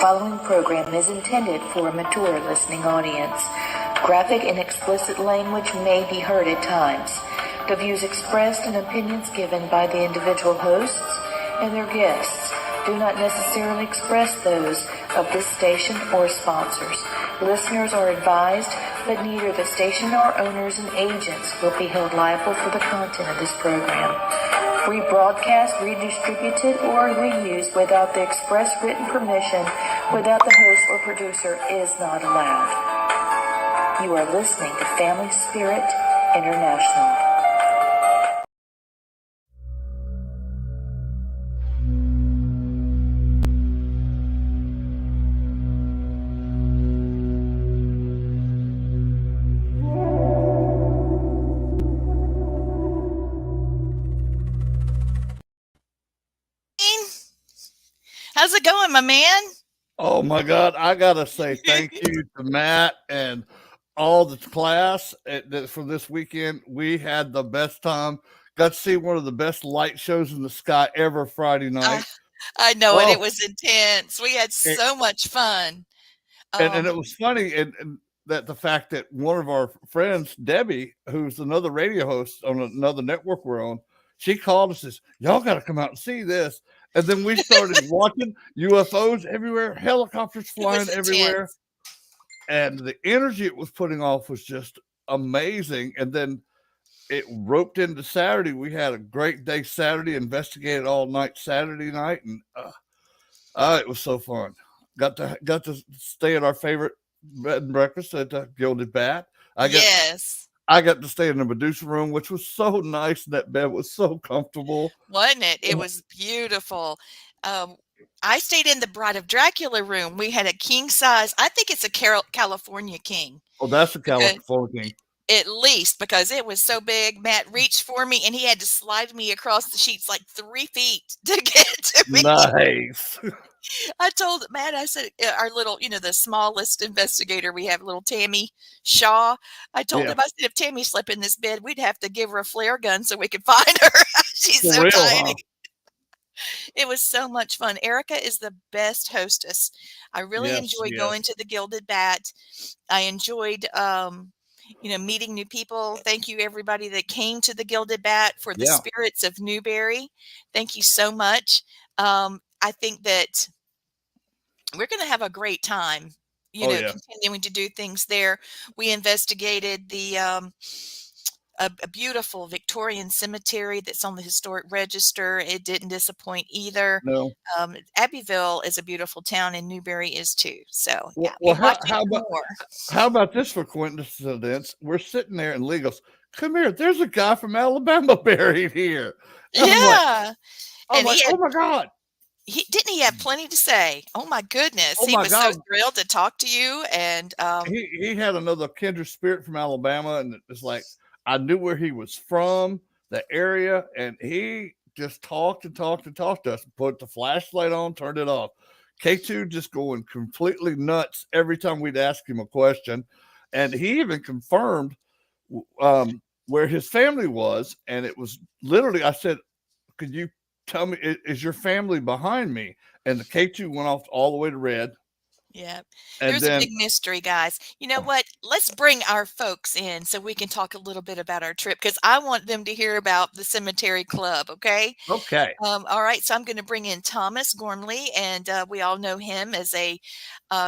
following program is intended for a mature listening audience. Graphic and explicit language may be heard at times. The views expressed and opinions given by the individual hosts and their guests do not necessarily express those of this station or sponsors. Listeners are advised that neither the station nor owners and agents will be held liable for the content of this program. Rebroadcast, redistributed, or reused without the express written permission without the host or producer is not allowed. You are listening to Family Spirit International. How's it going, my man? Oh my God. I got to say thank you to Matt and all the class for this weekend. We had the best time. Got to see one of the best light shows in the sky ever Friday night. I know it. It was intense. We had so much fun. And it was funny and that the fact that one of our friends, Debbie, who's another radio host on another network we're on, she called and says, y'all got to come out and see this. And then we started watching UFOs everywhere, helicopters flying everywhere. And the energy it was putting off was just amazing. And then it roped into Saturday. We had a great day Saturday, investigated all night Saturday night. And it was so fun. Got to stay at our favorite bed and breakfast at the Gilded Bat. I got to stay in the Medusa room, which was so nice. That bed was so comfortable. Wasn't it? It was beautiful. I stayed in the Bride of Dracula room. We had a king size. I think it's a California king. Oh, that's a California king. At least, because it was so big. Matt reached for me and he had to slide me across the sheets like 3 feet to get to me. Nice. I told Matt, I said, our little, the smallest investigator we have, little Tammy Shaw. I told him, I said, if Tammy slept in this bed, we'd have to give her a flare gun so we could find her. She's so tiny. Huh? It was so much fun. Erica is the best hostess. I really enjoyed going to the Gilded Bat. I enjoyed, meeting new people. Thank you, everybody that came to the Gilded Bat for the Spirits of Newberry. Thank you so much. I think that we're going to have a great time, continuing to do things there. We investigated the a beautiful Victorian cemetery that's on the historic register. It didn't disappoint either. No. Abbeville is a beautiful town, and Newberry is too. So, how about this for coincidence? We're sitting there, and Lee goes, "Come here. There's a guy from Alabama buried here." And I'm like, oh my God. He have plenty to say. Oh my goodness. He was so thrilled to talk to you. And he had another kindred spirit from Alabama, and it's like I knew where he was from, the area, and he just talked to us, put the flashlight on, turned it off. K2 just going completely nuts every time we'd ask him a question. And he even confirmed where his family was. And it was literally, I said, could you tell me, is your family behind me? And the K2 went off all the way to red. Yeah. There's a big mystery, guys. You know what? Let's bring our folks in so we can talk a little bit about our trip, because I want them to hear about the Cemetery Club. Okay. Okay. All right. So I'm going to bring in Thomas Gormley, and we all know him as a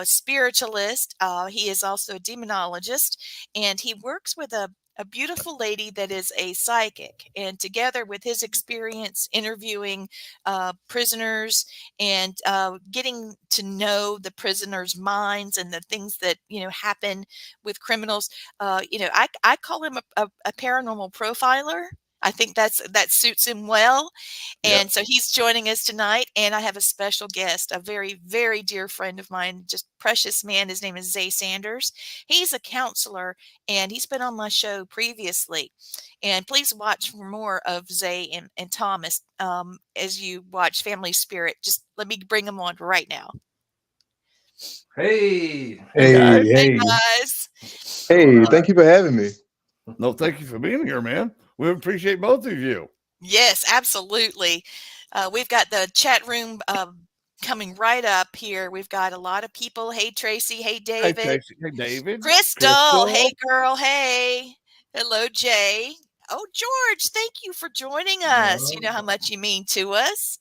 spiritualist. He is also a demonologist, and he works with a beautiful lady that is a psychic, and together with his experience interviewing prisoners and getting to know the prisoners' minds and the things that happen with criminals, I call him a paranormal profiler. I think that suits him well. And so he's joining us tonight. And I have a special guest, a very, very dear friend of mine, just precious man. His name is Zay Sanders. He's a counselor, and he's been on my show previously. And please watch for more of Zay and Thomas as you watch Family Spirit. Just let me bring them on right now. Hey guys. Hey, thank you for having me. No, thank you for being here, man. We appreciate both of you. Yes, absolutely. We've got the chat room coming right up here. We've got a lot of people. Hey, Tracy. Hey, Hey, David. Tracy. Hey, David. Crystal. Hey, girl. Hey. Hello, Jay. Oh, George, thank you for joining us. You know how much you mean to us.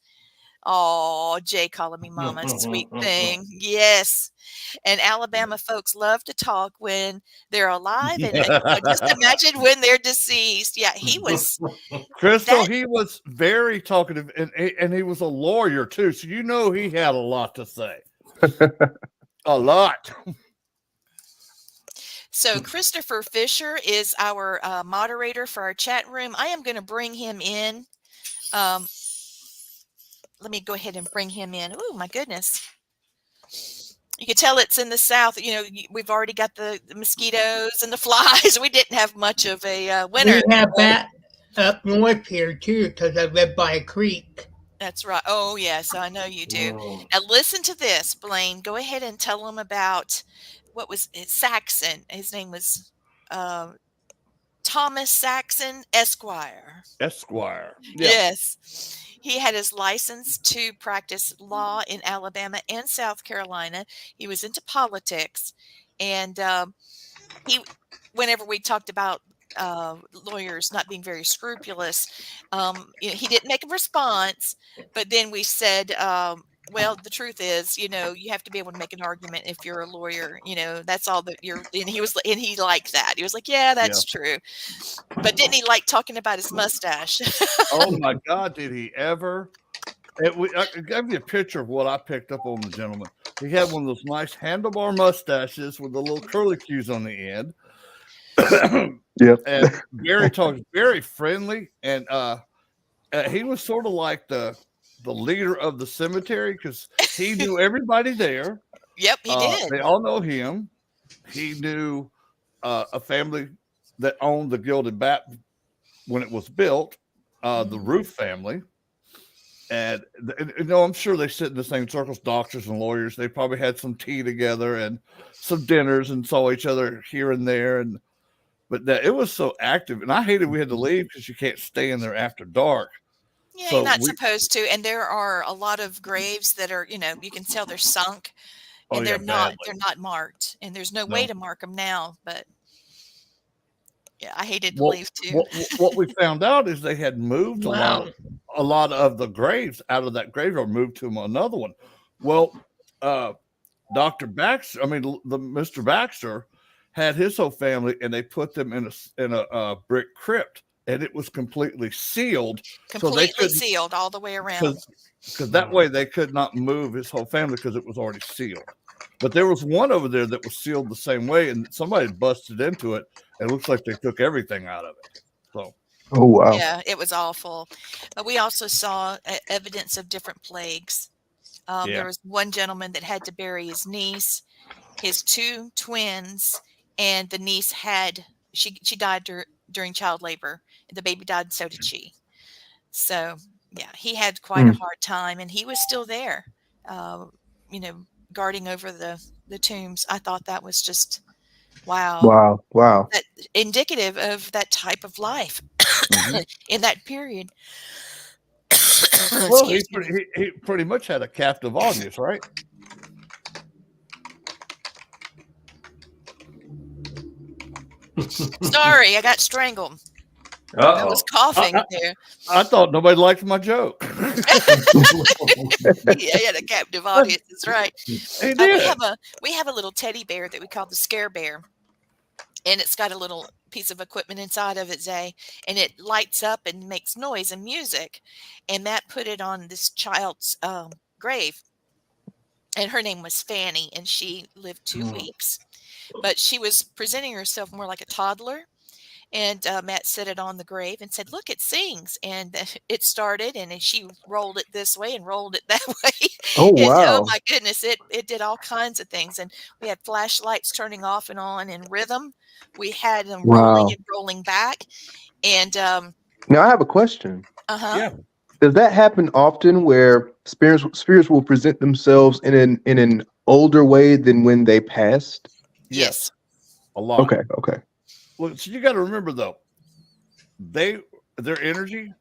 Oh, Jay calling me mama, sweet thing. Yes. And Alabama folks love to talk when they're alive, and just imagine when they're deceased. Yeah, he was Crystal, that. he was very talkative, and he was a lawyer too. So you know he had a lot to say. A lot. So Christopher Fisher is our moderator for our chat room. I am going to bring him in. Let me go ahead and bring him in. Oh, my goodness. You can tell it's in the South. You know, we've already got the mosquitoes and the flies. We didn't have much of a winter. We have that up north here too, because I live by a creek. That's right. Oh, yes, I know you do. Now listen to this, Blaine. Go ahead and tell them about what was it, Saxon. His name was Thomas Saxon, Esquire. Esquire. Yeah. Yes. He had his license to practice law in Alabama and South Carolina. He was into politics. And he, whenever we talked about lawyers not being very scrupulous, he didn't make a response. But then we said, well, the truth is, you have to be able to make an argument if you're a lawyer. That's all that you're. And he liked that. He was like, yeah, that's true. But didn't he like talking about his mustache? Oh my God, did he ever? I gave you a picture of what I picked up on the gentleman. He had one of those nice handlebar mustaches with the little curlicues on the end. Yep. And very friendly, and he was sort of like the leader of the cemetery because he knew everybody there. Yep, he did. They all know him. He knew a family that owned the Gilded Bat when it was built, the Roof family. And I'm sure they sit in the same circles, doctors and lawyers. They probably had some tea together and some dinners and saw each other here and there. But it was so active, and I hated we had to leave because you can't stay in there after dark. Yeah, So you're not supposed to. And there are a lot of graves that are, you can tell they're sunk, and they're not marked, and there's no way to mark them now. But yeah, I hated to leave too. What we found out is they had moved a lot of the graves out of that graveyard, moved to another one. Well, Dr. Baxter, Mr. Baxter had his whole family, and they put them in a brick crypt, and it was completely sealed. Completely sealed all the way around. Because that way they could not move his whole family because it was already sealed. But there was one over there that was sealed the same way, and somebody busted into it. It looks like they took everything out of it. So, oh wow, yeah, it was awful. But we also saw evidence of different plagues. There was one gentleman that had to bury his niece, his two twins, and the niece she died during child labor. The baby died, and so did she. So yeah, he had quite a hard time, and he was still there. Guarding over the tombs. I thought that was just wow. That indicative of that type of life in that period. Well, he pretty much had a captive audience, right? Sorry, I got strangled. I was coughing there. I thought nobody liked my joke. Yeah, he had a captive audience. That's right. We have a little teddy bear that we call the Scare Bear, and it's got a little piece of equipment inside of it, Zay, and it lights up and makes noise and music. And Matt put it on this child's grave, and her name was Fanny, and she lived 2 weeks, but she was presenting herself more like a toddler. And Matt set it on the grave and said, look, it sings. And it started, and she rolled it this way and rolled it that way. Oh, wow. Oh, my goodness. It did all kinds of things. And we had flashlights turning off and on in rhythm. We had them rolling and rolling back. And now I have a question. Yeah. Does that happen often where spirits will present themselves in an older way than when they passed? Yes. A lot. Okay. Well, so you got to remember though, their energy,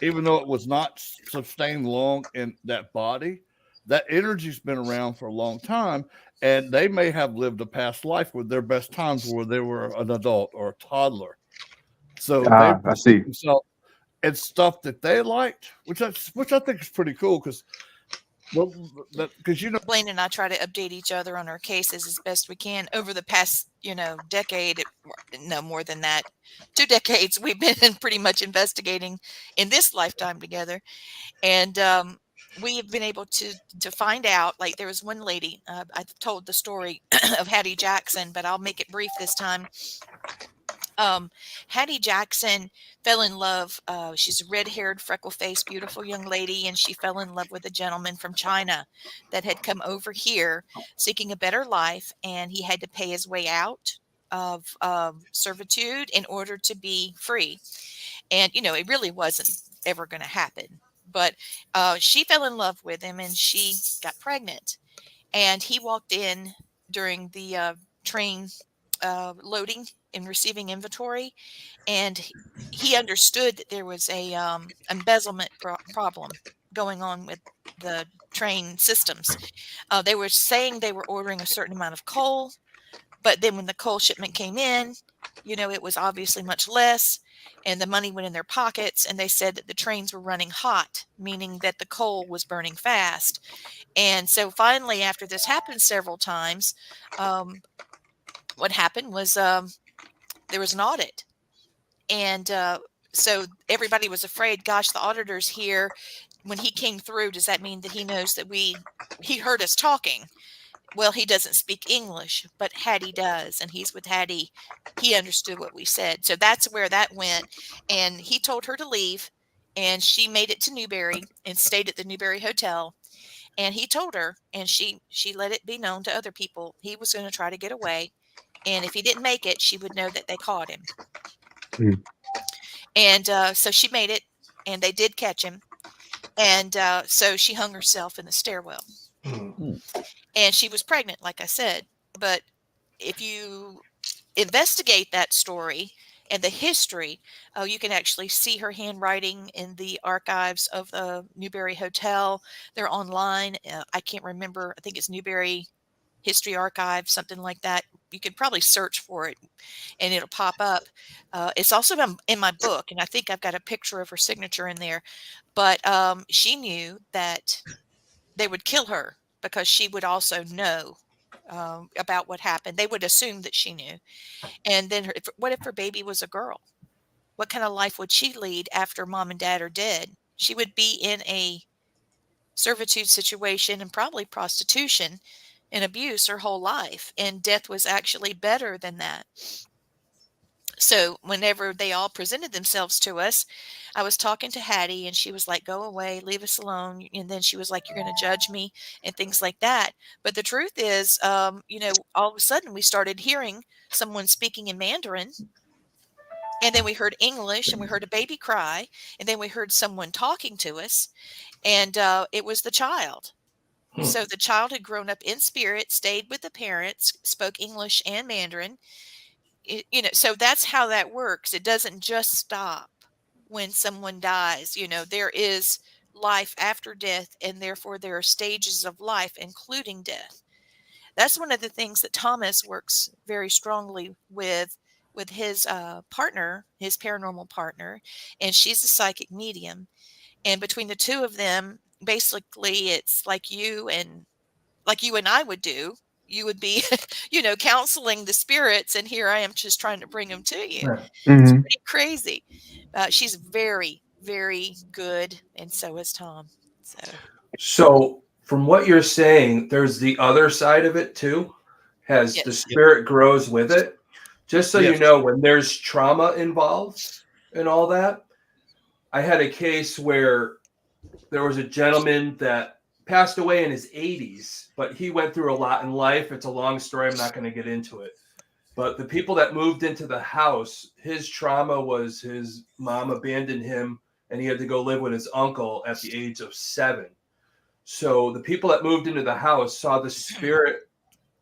even though it was not sustained long in that body, that energy's been around for a long time, and they may have lived a past life with their best times where they were an adult or a toddler. So they I see. themselves and stuff that they liked, which I think is pretty cool because Blaine and I try to update each other on our cases as best we can. Over the past, decade, no more than that, 2 decades, we've been pretty much investigating in this lifetime together. And we have been able to find out, like there was one lady, I told the story of Hattie Jackson, but I'll make it brief this time. Hattie Jackson fell in love. She's a red-haired, freckle-faced, beautiful young lady, and she fell in love with a gentleman from China that had come over here seeking a better life, and he had to pay his way out of servitude in order to be free. And, it really wasn't ever going to happen. But she fell in love with him, and she got pregnant. And he walked in during the train loading and receiving inventory, and he understood that there was a embezzlement problem going on with the train systems. They were saying they were ordering a certain amount of coal, but then when the coal shipment came in, it was obviously much less, and the money went in their pockets, and they said that the trains were running hot, meaning that the coal was burning fast. And so finally, after this happened several times, what happened was there was an audit. And so everybody was afraid, gosh, the auditor's here. When he came through, does that mean that he knows that he heard us talking? Well, he doesn't speak English, but Hattie does. And he's with Hattie. He understood what we said. So that's where that went. And he told her to leave. And she made it to Newberry and stayed at the Newberry Hotel. And he told her, and she let it be known to other people, he was going to try to get away. And if he didn't make it, she would know that they caught him. Mm. And so she made it, and they did catch him. And so she hung herself in the stairwell. Mm. And she was pregnant, like I said. But if you investigate that story and the history, you can actually see her handwriting in the archives of the Newberry Hotel. They're online. I can't remember. I think it's Newberry History Archive, something like that. You could probably search for it and it'll pop up. It's also in my book, and I think I've got a picture of her signature in there. But she knew that they would kill her because she would also know about what happened. They would assume that she knew. And then what if her baby was a girl? What kind of life would she lead after mom and dad are dead? She would be in a servitude situation and probably prostitution and abuse her whole life. And death was actually better than that. So whenever they all presented themselves to us, I was talking to Hattie and she was like, go away, leave us alone. And then she was like, you're going to judge me and things like that. But the truth is, all of a sudden we started hearing someone speaking in Mandarin. And then we heard English and we heard a baby cry. And then we heard someone talking to us. And it was the child. So the child had grown up in spirit, stayed with the parents, spoke English and Mandarin. So that's how that works. It doesn't just stop when someone dies. There is life after death, and therefore there are stages of life, including death. That's one of the things that Thomas works very strongly with his partner, his paranormal partner, and she's a psychic medium. And between the two of them, basically, it's like you and I would do. You would be, counseling the spirits, and here I am just trying to bring them to you. Right. It's Mhm. pretty crazy. She's very, very good, and so is Tom. So from what you're saying, there's the other side of it too, as the Yes. spirit grows with it. Just so you Yes. know, when there's trauma involved and all that, I had a case where there was a gentleman that passed away in his 80s, but he went through a lot in life. It's a long story. I'm not going to get into it. But the people that moved into the house, his trauma was his mom abandoned him and he had to go live with his uncle at the age of 7. So the people that moved into the house saw the spirit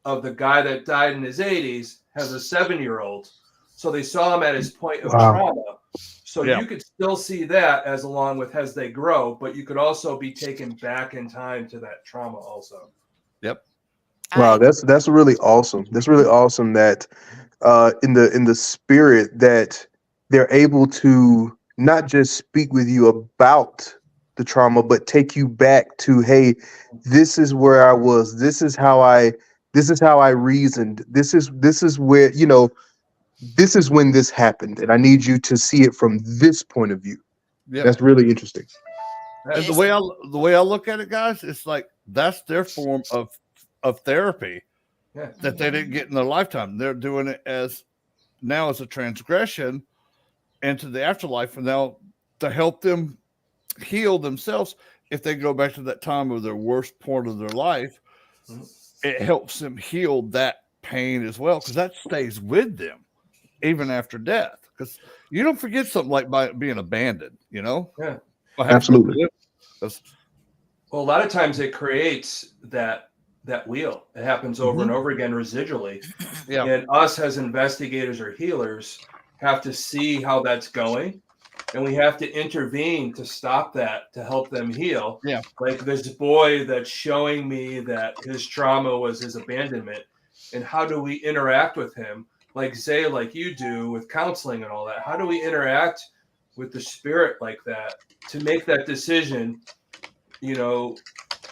of the guy that died in his 80s has a 7-year-old. So they saw him at his point of Wow. trauma. So you could still see that as along with as they grow, but you could also be taken back in time to that trauma also. Yep. Wow, that's really awesome. That's really awesome that in the spirit that they're able to not just speak with you about the trauma, but take you back to, hey, this is where I was. This is how I reasoned. This is where, this is when this happened, and I need you to see it from this point of view. Yep. That's really interesting. And the way I look at it, guys, it's like that's their form of therapy that they didn't get in their lifetime. They're doing it as a transgression into the afterlife, and now to help them heal themselves. If they go back to that time of their worst point of their life, it helps them heal that pain as well, because that stays with them even after death. Because you don't forget something like by being abandoned, Yeah, absolutely. Well, a lot of times it creates that wheel. It happens over and over again residually. Yeah. And us as investigators or healers have to see how that's going, and we have to intervene to stop that, to help them heal. Yeah. Like this boy that's showing me that his trauma was his abandonment, and how do we interact with him? Like Zay, like you do with counseling and all that. How do we interact with the spirit like that to make that decision, to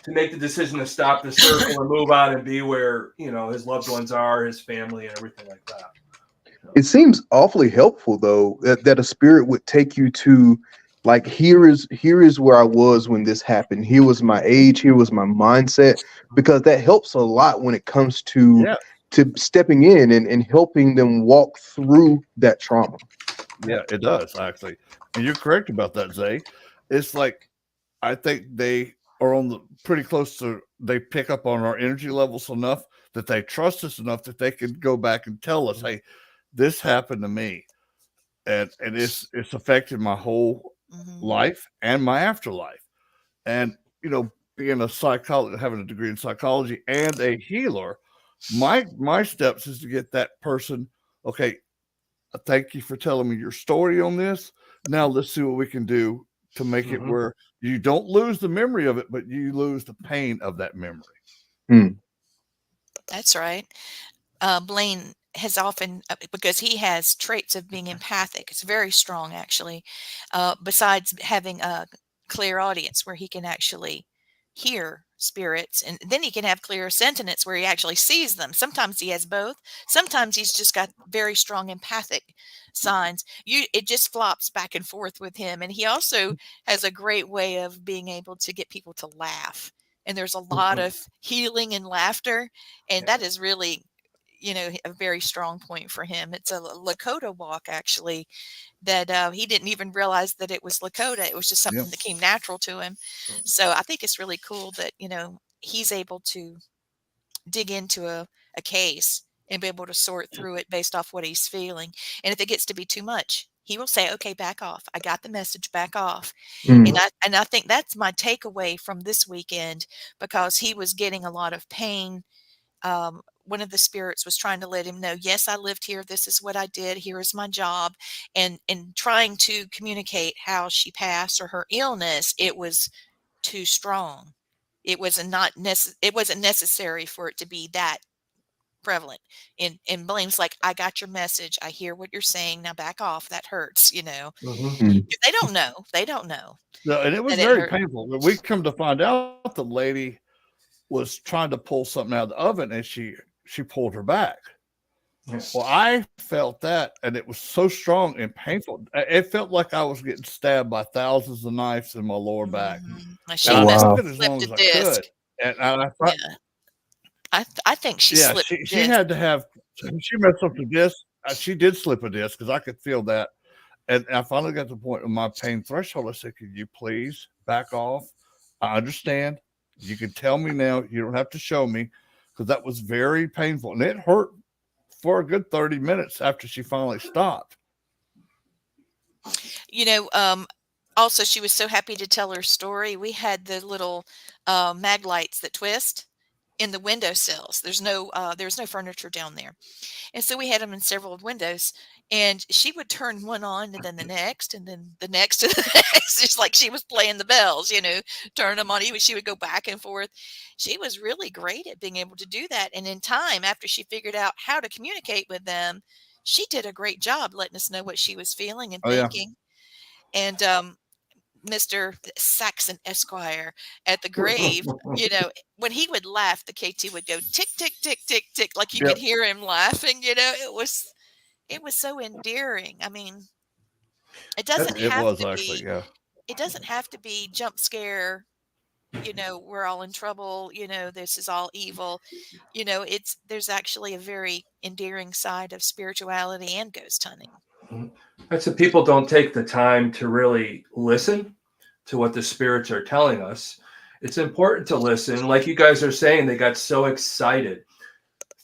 make the decision to stop the circle and move on and be where, his loved ones are, his family, and everything like that. It seems awfully helpful, though, that a spirit would take you to, like, here is where I was when this happened. Here was my age. Here was my mindset, because that helps a lot when it comes to stepping in and helping them walk through that trauma. Yeah, it does, actually. And you're correct about that, Zay. It's like, I think they are pretty close to, they pick up on our energy levels enough that they trust us enough that they can go back and tell us, hey, this happened to me. And it's affected my whole life and my afterlife. And, being a psychologist, having a degree in psychology and a healer, my steps is to get that person, okay, thank you for telling me your story on this. Now let's see what we can do to make it where you don't lose the memory of it, but you lose the pain of that memory. That's right. Blaine has often, because he has traits of being empathic, it's very strong actually, besides having a clear audience where he can actually hear spirits, and then he can have clear sentience where he actually sees them. Sometimes he has both. Sometimes he's just got very strong empathic signs. It just flops back and forth with him. And he also has a great way of being able to get people to laugh. And there's a lot of healing and laughter, and that is really, a very strong point for him. It's a Lakota walk, actually, that he didn't even realize that it was Lakota. It was just something that came natural to him. So I think it's really cool that, he's able to dig into a case and be able to sort through it based off what he's feeling. And if it gets to be too much, he will say, okay, back off. I got the message, back off. And I think that's my takeaway from this weekend, because he was getting a lot of pain. One of the spirits was trying to let him know, yes, I lived here. This is what I did. Here is my job. And trying to communicate how she passed or her illness, it was too strong. It wasn't necessary for it to be that prevalent. And Blaine's like, I got your message. I hear what you're saying. Now back off. That hurts, They don't know. They don't know. No, and it was very painful. We come to find out the lady was trying to pull something out of the oven, and she pulled her back. Well, I felt that, and it was so strong and painful. It felt like I was getting stabbed by thousands of knives in my lower back. She must have have as long as I could. And I thought, I think she slipped. She had to have. She messed up the disc. She did slip a disc because I could feel that. And I finally got to the point of my pain threshold. I said, "Could you please back off? I understand. You can tell me now. You don't have to show me," because that was very painful, and it hurt for a good 30 minutes after she finally stopped. Also, she was so happy to tell her story. We had the little mag lights that twist, in the windowsills. There's no furniture down there. And so we had them in several windows, and she would turn one on and then the next and then the next and the next, just like she was playing the bells, turn them on. She would go back and forth. She was really great at being able to do that. And in time, after she figured out how to communicate with them, she did a great job letting us know what she was feeling and Oh yeah. thinking. And Mr. Saxon Esquire at the grave, when he would laugh, the KT would go tick, tick, tick, tick, tick, like you Yep. could hear him laughing. It was so endearing. I mean, it doesn't It have was to actually, be, yeah. it doesn't have to be jump scare. We're all in trouble. This is all evil. There's actually a very endearing side of spirituality and ghost hunting. That's that people don't take the time to really listen to what the spirits are telling us. It's important to listen. Like you guys are saying, they got so excited.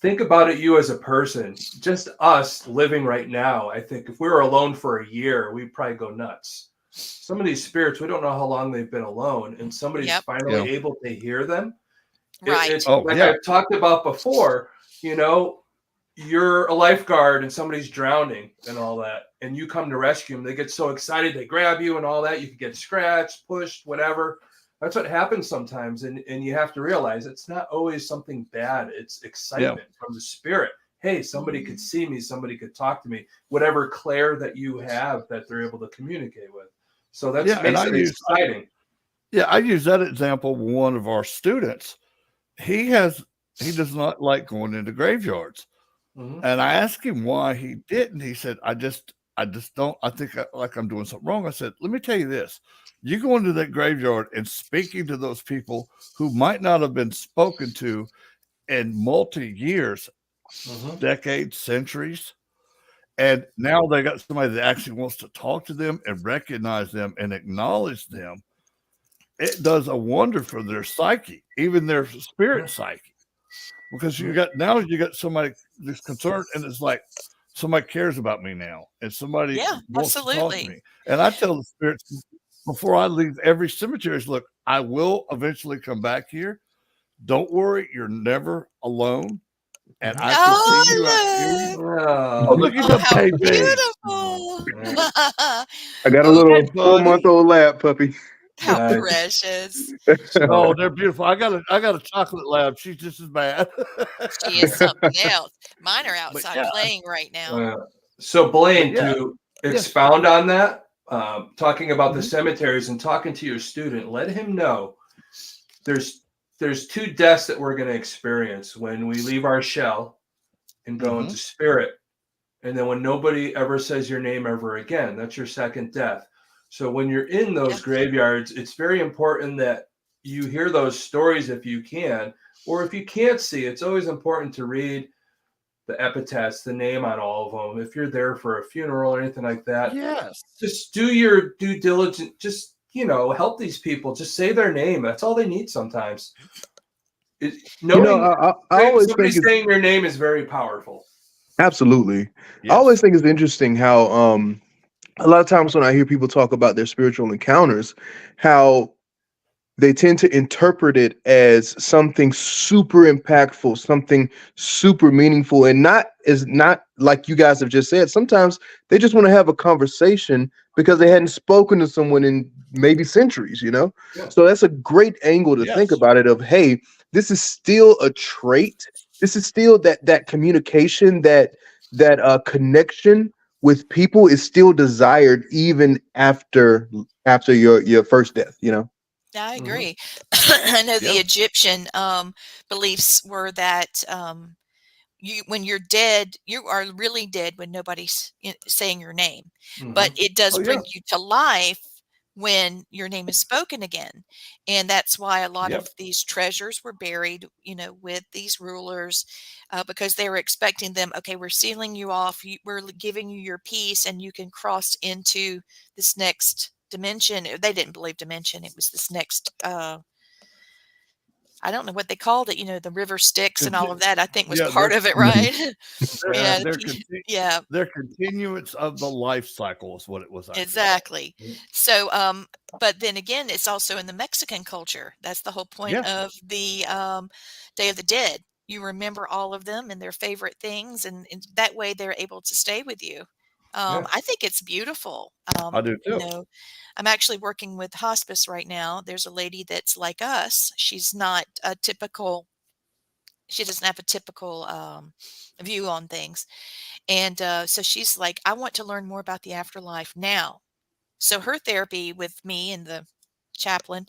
Think about it, you as a person, just us living right now. I think if we were alone for a year, we'd probably go nuts. Some of these spirits, we don't know how long they've been alone, and somebody's Yep. finally able to hear them. Right. It's Oh, like yeah. I've talked about before, you're a lifeguard and somebody's drowning and all that, and you come to rescue them. They get so excited, they grab you and all that. You could get scratched, pushed, whatever. That's what happens sometimes. And you have to realize it's not always something bad. It's excitement from the spirit. Hey, somebody could see me. Somebody could talk to me. Whatever clair that you have that they're able to communicate with. So that's makes it exciting. I use that example with one of our students. He does not like going into graveyards. Mm-hmm. And I asked him why he didn't. He said, I just don't, I think like I'm doing something wrong. I said, let me tell you this. You go into that graveyard and speaking to those people who might not have been spoken to in multi-years, decades, centuries. And now they got somebody that actually wants to talk to them and recognize them and acknowledge them. It does a wonder for their psyche, even their spirit psyche. Because you got somebody that's concerned, and it's like somebody cares about me now, and somebody wants to talk to me. And I tell the spirits before I leave every cemetery, look, I will eventually come back here. Don't worry, you're never alone. And I can see you out here. Oh, Look at the how baby. beautiful. I got a little 4-month-old lab puppy. How Nice. precious. Oh, they're beautiful. I got a chocolate lab. She's just as bad. She is something else. Mine are outside playing right now. So Blaine, to expound on that, talking about the cemeteries and talking to your student, let him know there's 2 deaths that we're going to experience when we leave our shell and go into spirit. And then when nobody ever says your name ever again, that's your second death. So when you're in those graveyards, it's very important that you hear those stories if you can, or if you can't see, it's always important to read the epitaphs, the name on all of them. If you're there for a funeral or anything like that, just do your due diligence. Just, help these people. Just say their name. That's all they need sometimes. I always somebody think saying your name is very powerful. Absolutely. Yes. I always think it's interesting how a lot of times when I hear people talk about their spiritual encounters, how they tend to interpret it as something super impactful, something super meaningful, and not like you guys have just said. Sometimes they just want to have a conversation because they hadn't spoken to someone in maybe centuries, Yeah. So that's a great angle to think about it of, hey, this is still a trait. This is still that communication, that connection with people is still desired even after your first death, I agree. I know the Egyptian beliefs were that when you're dead, you are really dead when nobody's saying your name. But it does bring you to life when your name is spoken again. And that's why a lot of these treasures were buried, with these rulers, because they were expecting them. Okay, we're sealing you off. We're giving you your peace, and you can cross into this next dimension. They didn't believe dimension. It was this next I don't know what they called it, the river Styx and all Conti- of that, I think was yeah, part of it, right? Yeah, they're yeah, they're continuance of the life cycle is what it was actually called. exactly. So, but then again, it's also in the Mexican culture. That's the whole point Yeah. of the Day of the Dead. You remember all of them and their favorite things, and that way they're able to stay with you. Yeah. I think it's beautiful. I do You too. know, I'm actually working with hospice right now. There's a lady that's like us. She's not a typical. She doesn't have a typical view on things, and so she's like, I want to learn more about the afterlife now. So her therapy with me and the chaplain,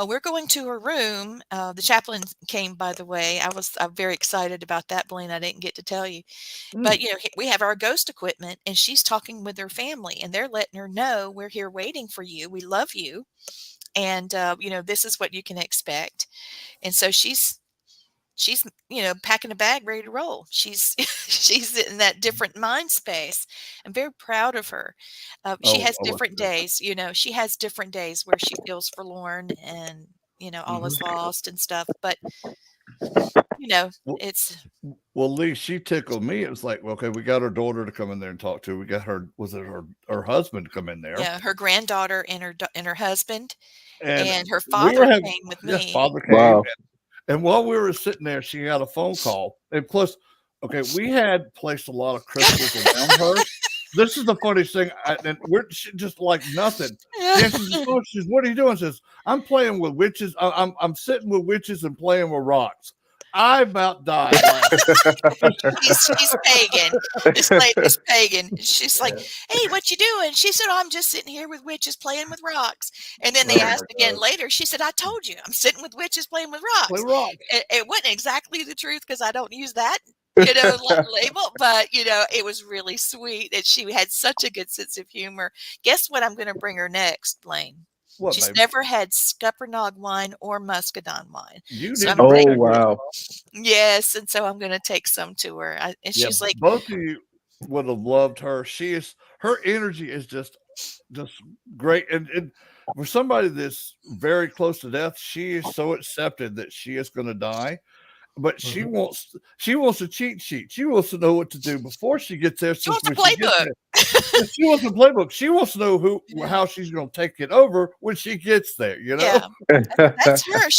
we're going to her room. The chaplain came, by the way. I'm very excited about that, Blaine. I didn't get to tell you, but we have our ghost equipment, and she's talking with her family, and they're letting her know we're here waiting for you. We love you, and this is what you can expect. And so she's packing a bag ready to roll. She's she's in that different mind space. I'm very proud of her. She Oh, has I was different days. She has different days where she feels forlorn and all is lost and stuff, but well, it's well, Lee, she tickled me. It was like, okay, we got her daughter to come in there and talk to her. We got her husband to come in there, her granddaughter and her husband, and and her we were father having came with yes, me. father came, Wow. and while we were sitting there, she got a phone call, and plus, okay, we had placed a lot of crystals around her. This is the funniest thing, and she just like nothing. She answers the phone. She says, "What are you doing?" Says, "I'm playing with witches. I'm sitting with witches and playing with rocks." I about died laughing. She's pagan. This lady's pagan. She's like, "Hey, what you doing?" She said, "Oh, I'm just sitting here with witches playing with rocks." And then they Oh my asked again God. later. She said, "I told you, I'm sitting with witches playing with Play rocks." rocks. It wasn't exactly the truth because I don't use that, label, but it was really sweet, and she had such a good sense of humor. Guess what? I'm going to bring her next, Blaine. What, She's baby? never had Scuppernong wine or Muscadine wine. You So need I'm to Oh bringing bring her. wow. Yes, and so I'm gonna take some to her. And Yeah, she's like, both of you would have loved her. Her energy is just great, and for somebody that's very close to death, she is so accepted that she is going to die. But she Mhm. wants a cheat sheet. She wants to know what to do before she gets there. she So wants a when she gets playbook. there, yeah, she wants a playbook. She wants to know how she's going to take it over when she gets there. Yeah, that's her.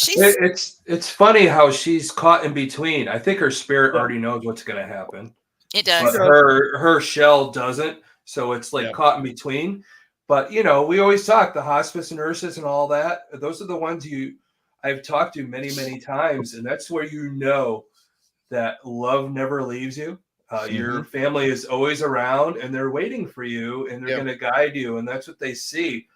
It's funny how she's caught in between. I think her spirit Yeah, already knows what's going to happen, It she but does. does. her shell doesn't. So it's like Yeah, caught in between. But we always talk the hospice nurses and all that. Those are the ones I've talked to many, many times, and that's where that love never leaves you. Your hmm family is always around, and they're waiting for you, and they're yeah. going to guide you, and that's what they see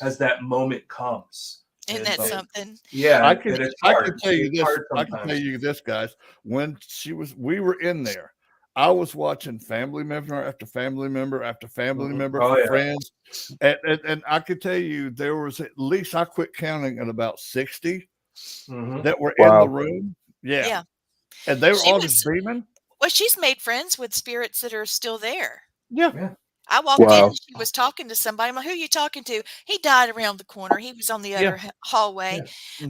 as that moment comes. Isn't And that So something? yeah, I and can it's I hard. can tell you It's this. hard I can tell sometimes. you this, guys. When we were in there, I was watching family member after family member after family member, Oh yeah. friends, and I could tell you there was at least I quit counting at about 60 Hmm. that were in the Wow. room. Yeah, Yeah. and they were She all just was beaming. well, she's made friends with spirits that are still there. Yeah, Yeah. I walked in Wow. and she was talking to somebody. I'm like, "Who are you talking to?" He died around the corner. He was on the yeah. other hallway.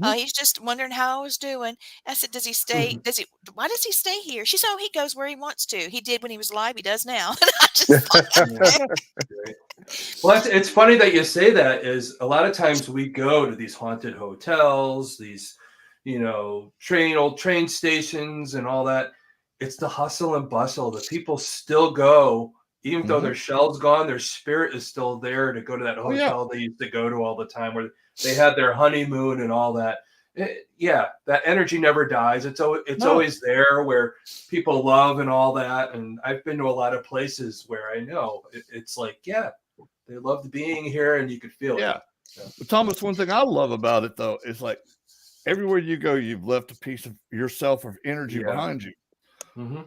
Yeah. hmm He's just wondering how I was doing. I said, "Does he stay? Mhm. Why does he stay here?" She said, "Oh, he goes where he wants to. He did when he was alive. He does now." And I just thought, Yeah. Great. Well, it's funny that you say that. Is a lot of times we go to these haunted hotels, these old train stations, and all that. It's the hustle and bustle. The people still go, even though hmm their shell's gone, their spirit is still there to go to that Oh yeah, hotel they used to go to all the time, where they had their honeymoon and all that. Yeah, that energy never dies. It's no, always there where people love and all that. And I've been to a lot of places where I know it's like, yeah, they loved being here, and you could feel it. yeah. Yeah. But Thomas, one thing I love about it though is like everywhere you go, you've left a piece of yourself of energy Yeah. behind you. Hmm.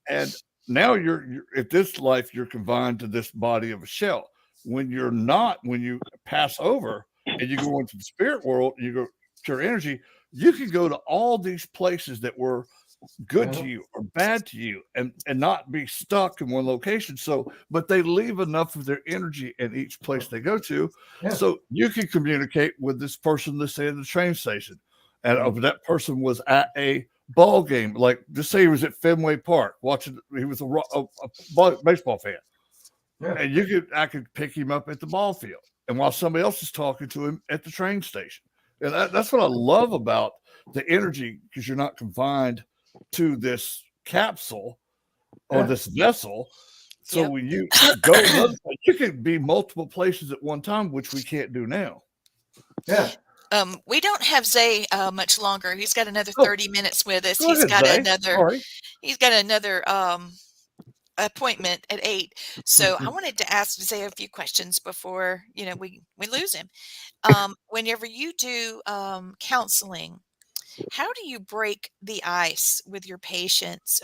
And now you're at this life, you're confined to this body of a shell. When you're not, when you pass over and you go into the spirit world, you go to your energy, you can go to all these places that were good to Yeah. you or bad to you and not be stuck in one location. So, but they leave enough of their energy in each place they go to. Yeah. So you can communicate with this person that's in the train station. and that person was at a ball game, like just say he was at Fenway Park watching. He was a baseball fan, and I could pick him up at the ball field, and while somebody else is talking to him at the train station. And that's what I love about the energy, because you're not confined to this capsule or this vessel. So when you go another place, you can be multiple places at one time, which we can't do now. Yeah. We don't have Zay much longer. He's got another 30 minutes with us. He's got another appointment at 8. So I wanted to ask Zay a few questions before we lose him. Whenever you do counseling, how do you break the ice with your patients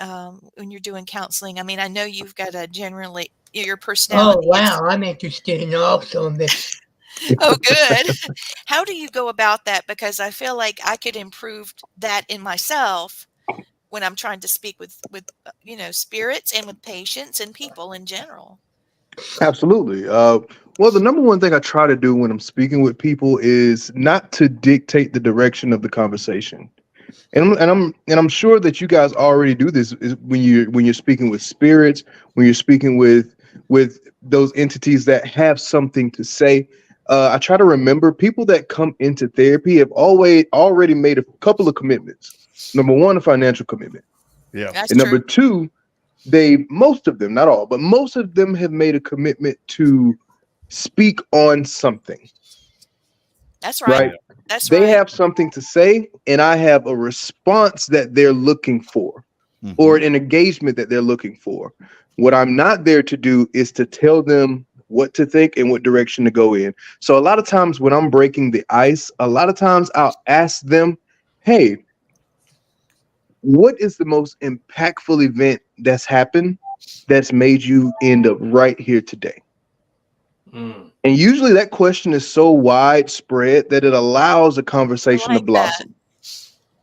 when you're doing counseling? I mean, I know you've got a generally your personality. Oh, wow. I'm interested in also in this. Oh, good. How do you go about that? Because I feel like I could improve that in myself when I'm trying to speak with spirits and with patients and people in general. Absolutely. Well, the number one thing I try to do when I'm speaking with people is not to dictate the direction of the conversation. And I'm sure that you guys already do this when you're speaking with spirits, when you're speaking with those entities that have something to say. I try to remember people that come into therapy have already made a couple of commitments. Number one, a financial commitment. Yeah. That's and number true. two, most of them, not all, but most of them have made a commitment to speak on something. That's right. That's They right. have something to say, and I have a response that they're looking for, or an engagement that they're looking for. What I'm not there to do is to tell them what to think and what direction to go in. So a lot of times when I'm breaking the ice, a lot of times I'll ask them, hey, what is the most impactful event that's happened that's made you end up right here today? And usually that question is so widespread that it allows a conversation to blossom.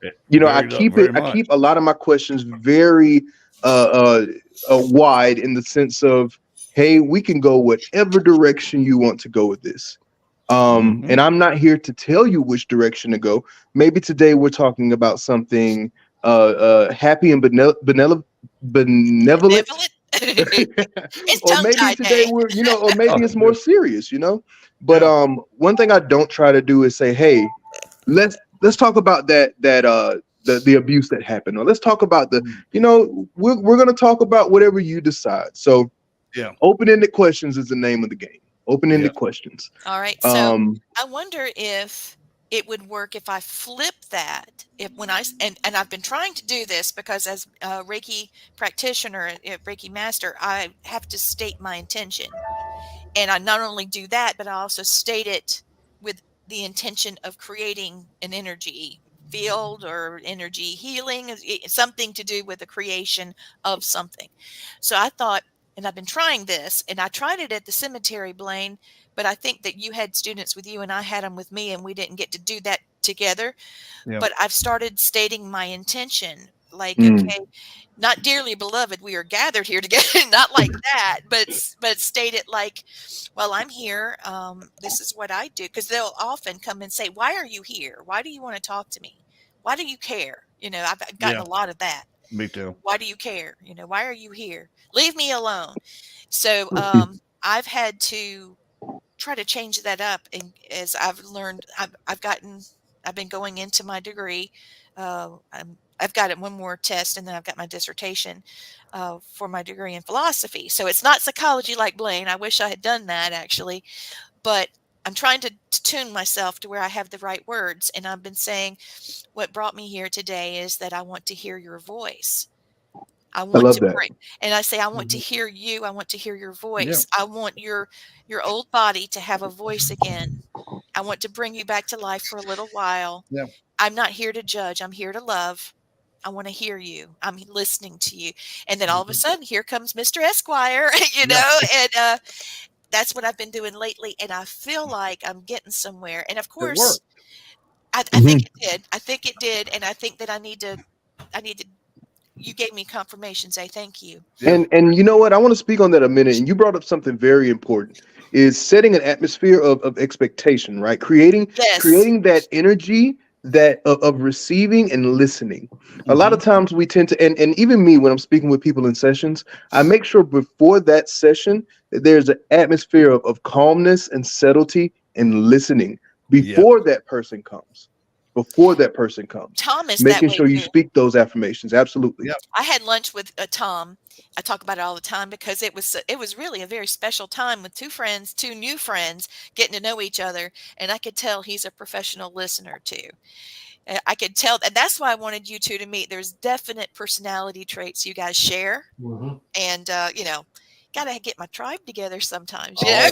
I keep a lot of my questions very wide in the sense of, hey, we can go whatever direction you want to go with this. And I'm not here to tell you which direction to go. Maybe today we're talking about something happy and benevolent. It's Or maybe today or maybe it's more serious, But one thing I don't try to do is say, hey, let's talk about the abuse that happened, or let's talk about we're going to talk about whatever you decide. So open-ended questions is the name of the game. Open-ended questions. All right. So I wonder if it would work if I flip that. And I've been trying to do this because as a Reiki practitioner, Reiki master, I have to state my intention. And I not only do that, but I also state it with the intention of creating an energy field or energy healing, something to do with the creation of something. So I thought, and I've been trying this, and I tried it at the cemetery, Blaine, but I think that you had students with you and I had them with me, and we didn't get to do that together. But I've started stating my intention, like, okay, not dearly beloved, we are gathered here together, not like that, but state it like, well, I'm here. This is what I do. Because they'll often come and say, why are you here? Why do you want to talk to me? Why do you care? I've gotten a lot of that. Me too. Why do you care? Why are you here? Leave me alone. So I've had to try to change that up. And as I've learned, I've been going into my degree. I've got one more test, and then I've got my dissertation for my degree in philosophy. So it's not psychology like Blaine. I wish I had done that, actually. But I'm trying to tune myself to where I have the right words. And I've been saying what brought me here today is that I want to hear your voice. I want to bring, and I say, I want to hear you. I want to hear your voice. I want your old body to have a voice again. I want to bring you back to life for a little while. I'm not here to judge. I'm here to love. I want to hear you. I'm listening to you. And then all of a sudden, here comes Mr. Esquire, and that's what I've been doing lately. And I feel like I'm getting somewhere. And of course, I think it did. I think it did. And I think that I need to, you gave me confirmation. Say thank you. And you know what? I want to speak on that a minute. And you brought up something very important, is setting an atmosphere of expectation, right? Creating that energy that of receiving and listening. A lot of times we tend to, and even me when I'm speaking with people in sessions, I make sure before that session that there's an atmosphere of calmness and subtlety and listening before that person comes. Before that person comes, Tom is that making way sure you too. speak those affirmations. Absolutely. Yep. I had lunch with Tom. I talk about it all the time because it was really a very special time with two new friends getting to know each other, and I could tell he's a professional listener too. I could tell, and that's why I wanted you two to meet. There's definite personality traits you guys share, and gotta get my tribe together sometimes. Yeah,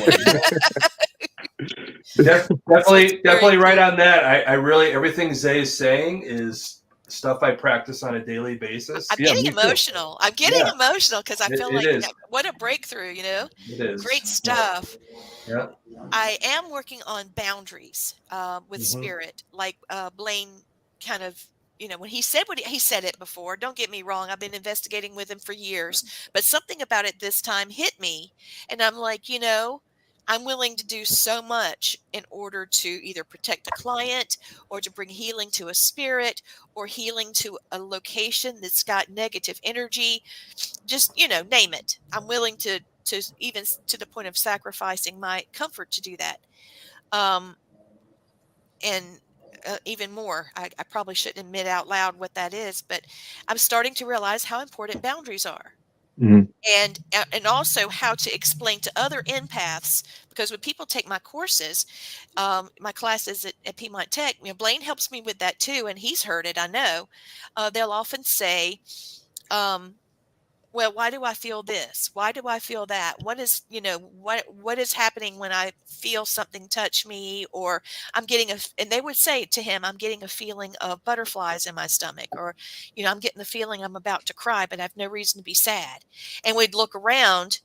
Definitely right on that. I really, everything Zay is saying is stuff I practice on a daily basis. I'm getting emotional. I'm getting emotional because I feel It like is. what a breakthrough. It is. Great stuff. Yeah. I am working on boundaries with spirit, like Blaine kind of, when he said what he said it before. Don't get me wrong. I've been investigating with him for years, but something about it this time hit me. And I'm like, I'm willing to do so much in order to either protect a client or to bring healing to a spirit or healing to a location that's got negative energy. Just, name it. I'm willing to even to the point of sacrificing my comfort to do that. And even more, I probably shouldn't admit out loud what that is, but I'm starting to realize how important boundaries are. And also how to explain to other empaths, because when people take my courses, my classes at Piedmont Tech, Blaine helps me with that too, and he's heard it, I know. They'll often say, well, why do I feel this? Why do I feel that? What is, what is happening when I feel something touch me, or I'm getting and they would say to him, I'm getting a feeling of butterflies in my stomach, or, I'm getting the feeling I'm about to cry, but I have no reason to be sad. And we'd look around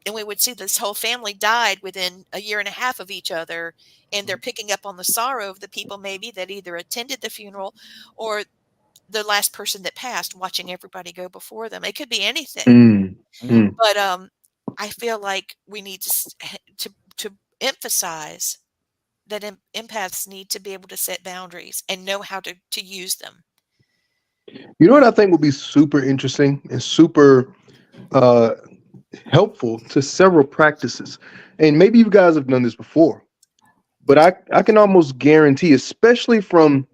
and we would see this whole family died within a year and a half of each other. And they're picking up on the sorrow of the people maybe that either attended the funeral or the last person that passed, watching everybody go before them. It could be anything. But I feel like we need to emphasize that empaths need to be able to set boundaries and know how to use them. You know what I think would be super interesting and super helpful to several practices, and maybe you guys have done this before, but I can almost guarantee, especially from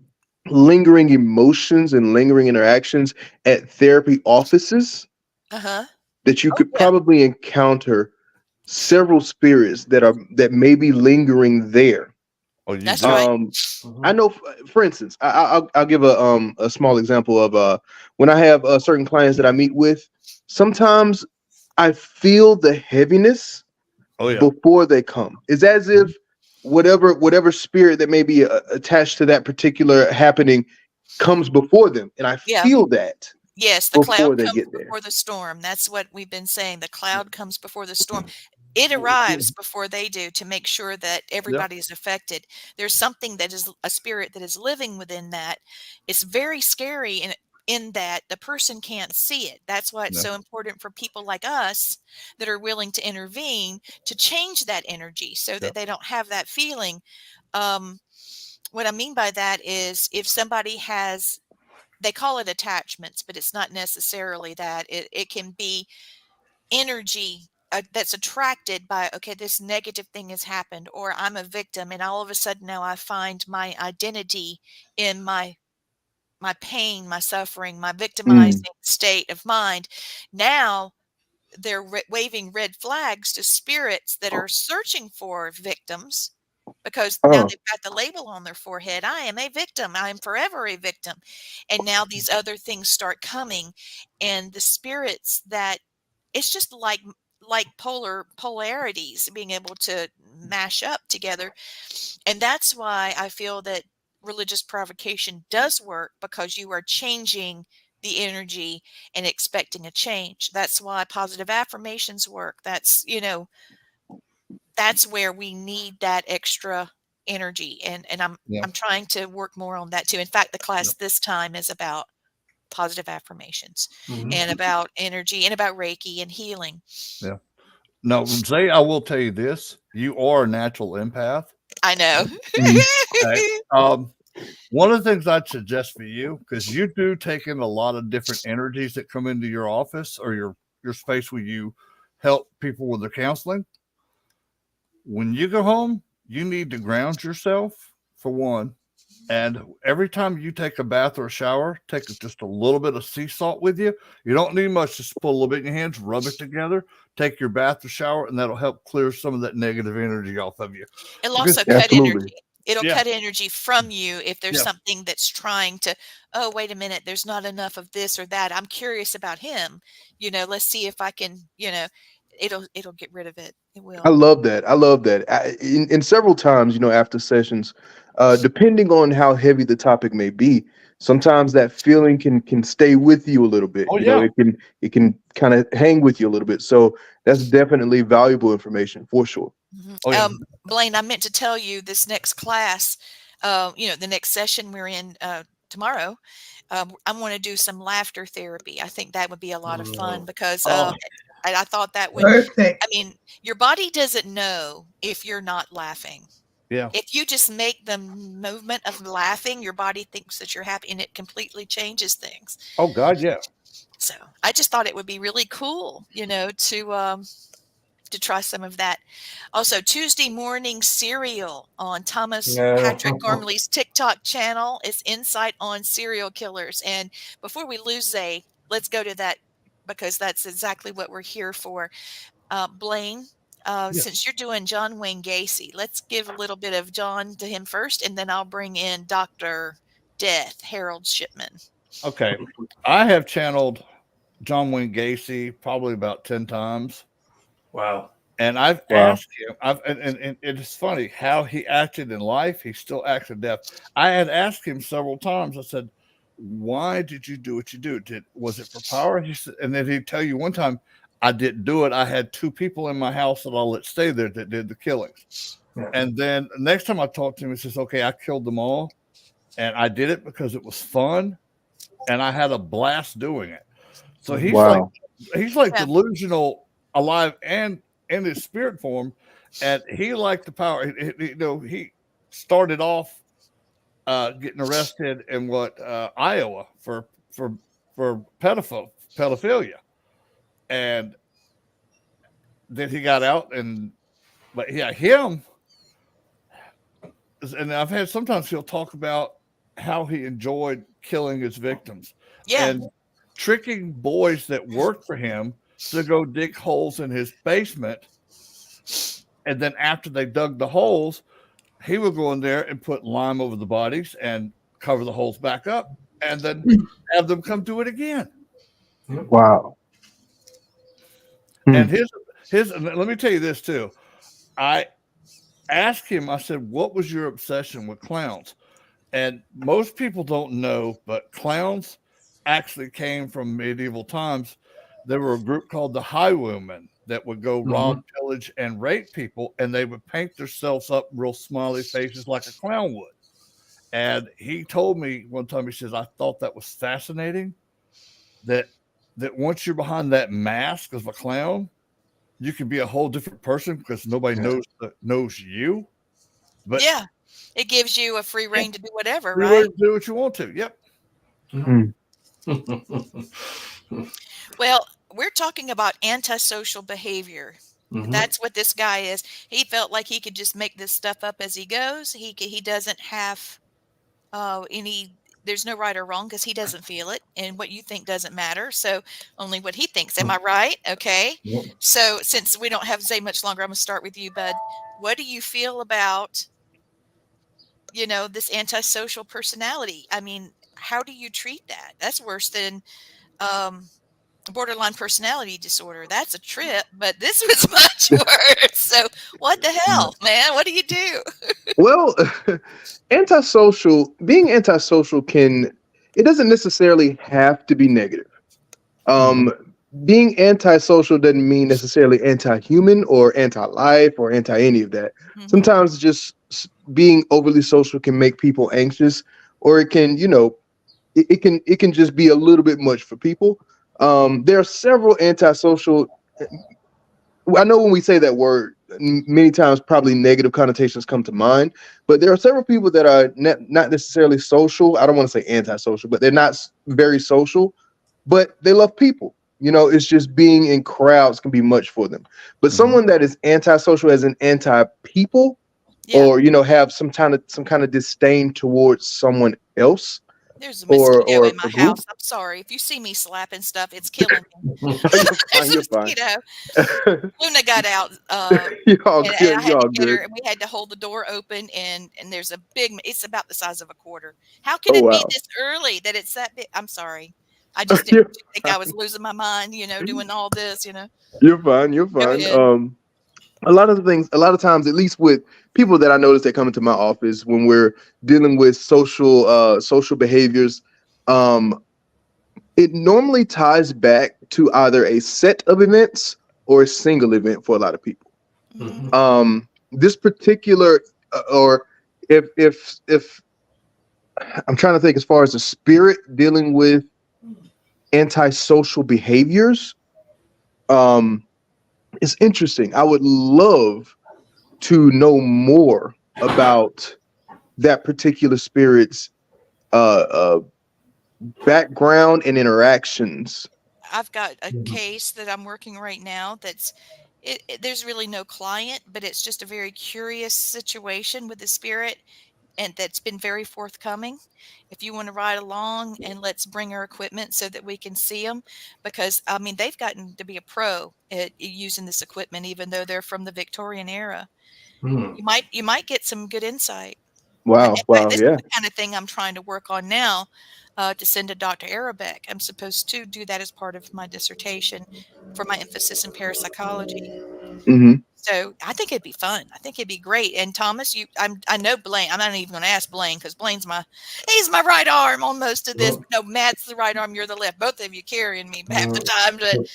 lingering emotions and lingering interactions at therapy offices, that you could probably encounter several spirits that may be lingering there. That's right. I know, for instance, I'll give a small example of when I have certain clients that I meet with. Sometimes I feel the heaviness before they come. It's as if whatever spirit that may be attached to that particular happening comes before them, and I feel that. Yes, the cloud comes before the storm. That's what we've been saying. The cloud comes before the storm. It arrives before they do to make sure that everybody is affected. There's something that is a spirit that is living within that. It's very scary in that the person can't see it. That's why it's so important for people like us that are willing to intervene to change that energy so that they don't have that feeling. What I mean by that is if somebody has, they call it attachments, but it's not necessarily that. It can be energy that's attracted by, okay, this negative thing has happened, or I'm a victim, and all of a sudden now I find my identity in my pain, my suffering, my victimizing state of mind. Now they're waving red flags to spirits that are searching for victims, because now they've got the label on their forehead. I am a victim. I am forever a victim. And now these other things start coming, and the spirits that it's just like polarities being able to mash up together. And that's why I feel that religious provocation does work, because you are changing the energy and expecting a change. That's why positive affirmations work. That's, that's where we need that extra energy. And I'm trying to work more on that too. In fact, the class this time is about positive affirmations and about energy and about Reiki and healing. Yeah. No, Zay, I will tell you this. You are a natural empath. I know. One of the things I'd suggest for you, because you do take in a lot of different energies that come into your office or your space where you help people with their counseling. When you go home, you need to ground yourself for one. And every time you take a bath or a shower, take just a little bit of sea salt with you. You don't need much. Just put a little bit in your hands, rub it together, take your bath or shower, and that'll help clear some of that negative energy off of you. It'll Because, also cut Absolutely. energy. It'll yeah, cut energy from you if there's yeah. something that's trying to, oh, wait a minute, there's not enough of this or that. I'm curious about him. Let's see if I can, it'll get rid of it. It I will. love that. I love that. In several times, after sessions, depending on how heavy the topic may be, sometimes that feeling can stay with you a little bit. Oh, yeah. It can kind of hang with you a little bit. So that's definitely valuable information for sure. Oh, yeah. Blaine, I meant to tell you this next class, the next session we're in tomorrow. I want to do some laughter therapy. I think that would be a lot of fun because Oh, I thought that would, Perfect. I mean, your body doesn't know if you're not laughing. yeah. If you just make the movement of laughing, your body thinks that you're happy and it completely changes things. Oh, God, yeah. So I just thought it would be really cool, to try some of that. Also, Tuesday morning serial on Thomas Patrick Gormley's TikTok channel is Insight on Serial Killers. And before we lose Zay, let's go to that because that's exactly what we're here for. Blaine, Yeah. since you're doing John Wayne Gacy, let's give a little bit of John to him first, and then I'll bring in Dr. Death, Harold Shipman. Okay. I have channeled John Wayne Gacy probably about 10 times. Wow. And I've Wow. asked him, and it's funny how he acted in life. He still acts in death. I had asked him several times. I said, "Why did you do what you do? Was it for power?" He said, and then he'd tell you one time, "I didn't do it. I had 2 people in my house that I'll let stay there that did the killings." Yeah. And then the next time I talked to him, he says, "Okay, I killed them all, and I did it because it was fun, and I had a blast doing it." So he's Wow. like Yeah. delusional, alive, and in his spirit form, and he liked the power. He started off getting arrested in Iowa for pedophilia, and then he got out, but yeah, him. And I've had sometimes he'll talk about how he enjoyed killing his victims Yeah. and tricking boys that worked for him to go dig holes in his basement. And then after they dug the holes, he would go in there and put lime over the bodies and cover the holes back up and then have them come do it again. Wow. And let me tell you this too. I asked him, I said, "What was your obsession with clowns?" And most people don't know, but clowns actually came from medieval times. There were a group called the Highwaymen that would go rob, pillage, and rape people, and they would paint themselves up real smiley faces like a clown would. And he told me one time, he says, "I thought that was fascinating, that once you're behind that mask of a clown, you can be a whole different person because nobody knows you." But Yeah. It gives you a free reign to do whatever, you right? do what you want to. Yep. Well, we're talking about antisocial behavior. That's what this guy is. He felt like he could just make this stuff up as he goes. He doesn't have there's no right or wrong because he doesn't feel it, and what you think doesn't matter. So only what he thinks. Am I right? Okay. Yep. So since we don't have Zay much longer, I'm gonna start with you, Bud. What do you feel about this antisocial personality? I mean, how do you treat that? That's worse than borderline personality disorder. That's a trip, but this was much worse. So what the hell, man? What do you do? Well, being antisocial it doesn't necessarily have to be negative. Being antisocial doesn't mean necessarily anti-human or anti-life or anti any of that. Sometimes just being overly social can make people anxious, or it can, it can just be a little bit much for people. There are several antisocial. I know when we say that word, many times probably negative connotations come to mind, but there are several people that are not necessarily social. I don't want to say antisocial, but they're not very social, but they love people. You know, it's just being in crowds can be much for them. But someone that is antisocial as an anti-people, Yeah. or have some kind of disdain towards someone else There's a or mosquito in a my group. house. I'm sorry. If you see me slapping stuff, it's killing me. You're fine. There's a You're fine. mosquito. Luna got out, You're all and good. I You're had to all get her, good. and we had to hold the door open, and there's a big, it's about the size of a quarter. How can Oh it be wow. this early that it's that big? I'm sorry. I just didn't You're want you to think I was losing my mind, doing all this, you're fine. You're Go fine. ahead. A lot of things, a lot of times, at least with people that I notice that come into my office when we're dealing with social behaviors, um, it normally ties back to either a set of events or a single event for a lot of people. Mhm. This particular, or if I'm trying to think as far as the spirit dealing with antisocial behaviors, um, it's interesting. I would love to know more about that particular spirit's uh, uh, background and interactions. I've got a case that I'm working right now that's there's really no client, but it's just a very curious situation with the spirit, and that's been very forthcoming. If you want to ride along, and let's bring our equipment so that we can see them, because I mean they've gotten to be a pro at using this equipment, even though they're from the Victorian era. You might get some good insight. Wow, In fact, wow, this is yeah. the kind of thing I'm trying to work on now, to send to Dr. Arabeck. I'm supposed to do that as part of my dissertation for my emphasis in parapsychology. Hmm. So I think it'd be fun. I think it'd be great. And Thomas, I know Blaine. I'm not even going to ask Blaine because he's my right arm on most of this. No, Matt's the right arm. You're the left. Both of you carrying me half the time. But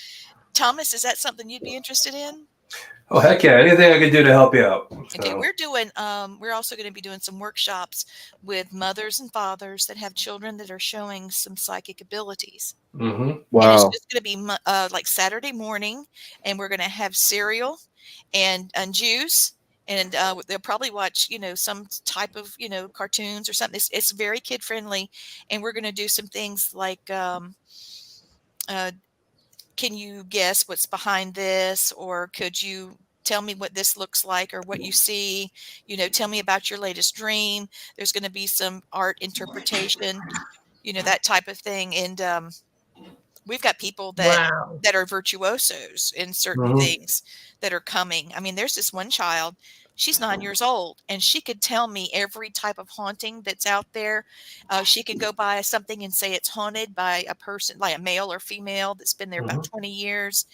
Thomas, is that something you'd be interested in? Oh, heck yeah. Anything I can do to help you out. Okay, So, we're also going to be doing some workshops with mothers and fathers that have children that are showing some psychic abilities. And it's Wow. just going to be like Saturday morning, and we're going to have cereal and juice, and they'll probably watch some type of cartoons or something. It's very kid friendly, and we're going to do some things like uh, can you guess what's behind this, or could you tell me what this looks like or what you see, tell me about your latest dream. There's going to be some art interpretation, that type of thing. And we've got people that Wow. are virtuosos in certain things that are coming. I mean, there's this one child, she's 9 years old, and she could tell me every type of haunting that's out there. She can go by something and say it's haunted by a person, like a male or female that's been there about 20 years.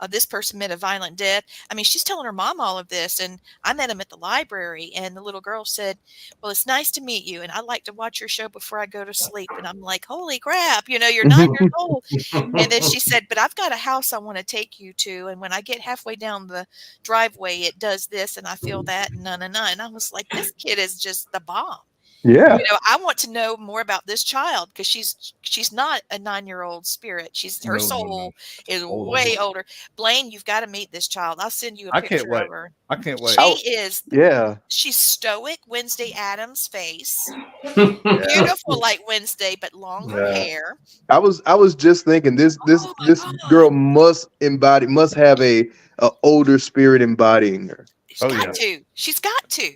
This person met a violent death. I mean, she's telling her mom all of this. And I met him at the library, and the little girl said, "Well, it's nice to meet you. And I like to watch your show before I go to sleep." And I'm like, "Holy crap, you're 9 years old." And then she said, "But I've got a house I want to take you to. And when I get halfway down the driveway, it does this, and I feel that, and na na na." And I was like, this kid is just the bomb. Yeah. I want to know more about this child, because she's not a 9-year-old spirit. Her No. soul is Older. way older. Blaine, you've got to meet this child. I'll send you a I can't picture wait. of her. I can't wait. She is Yeah. she's stoic, Wednesday Addams face, Yeah. beautiful like Wednesday, but longer yeah. hair. I was just thinking this this Oh my this God. girl must have a older spirit embodying her. She's Oh got yeah. to. She's got to.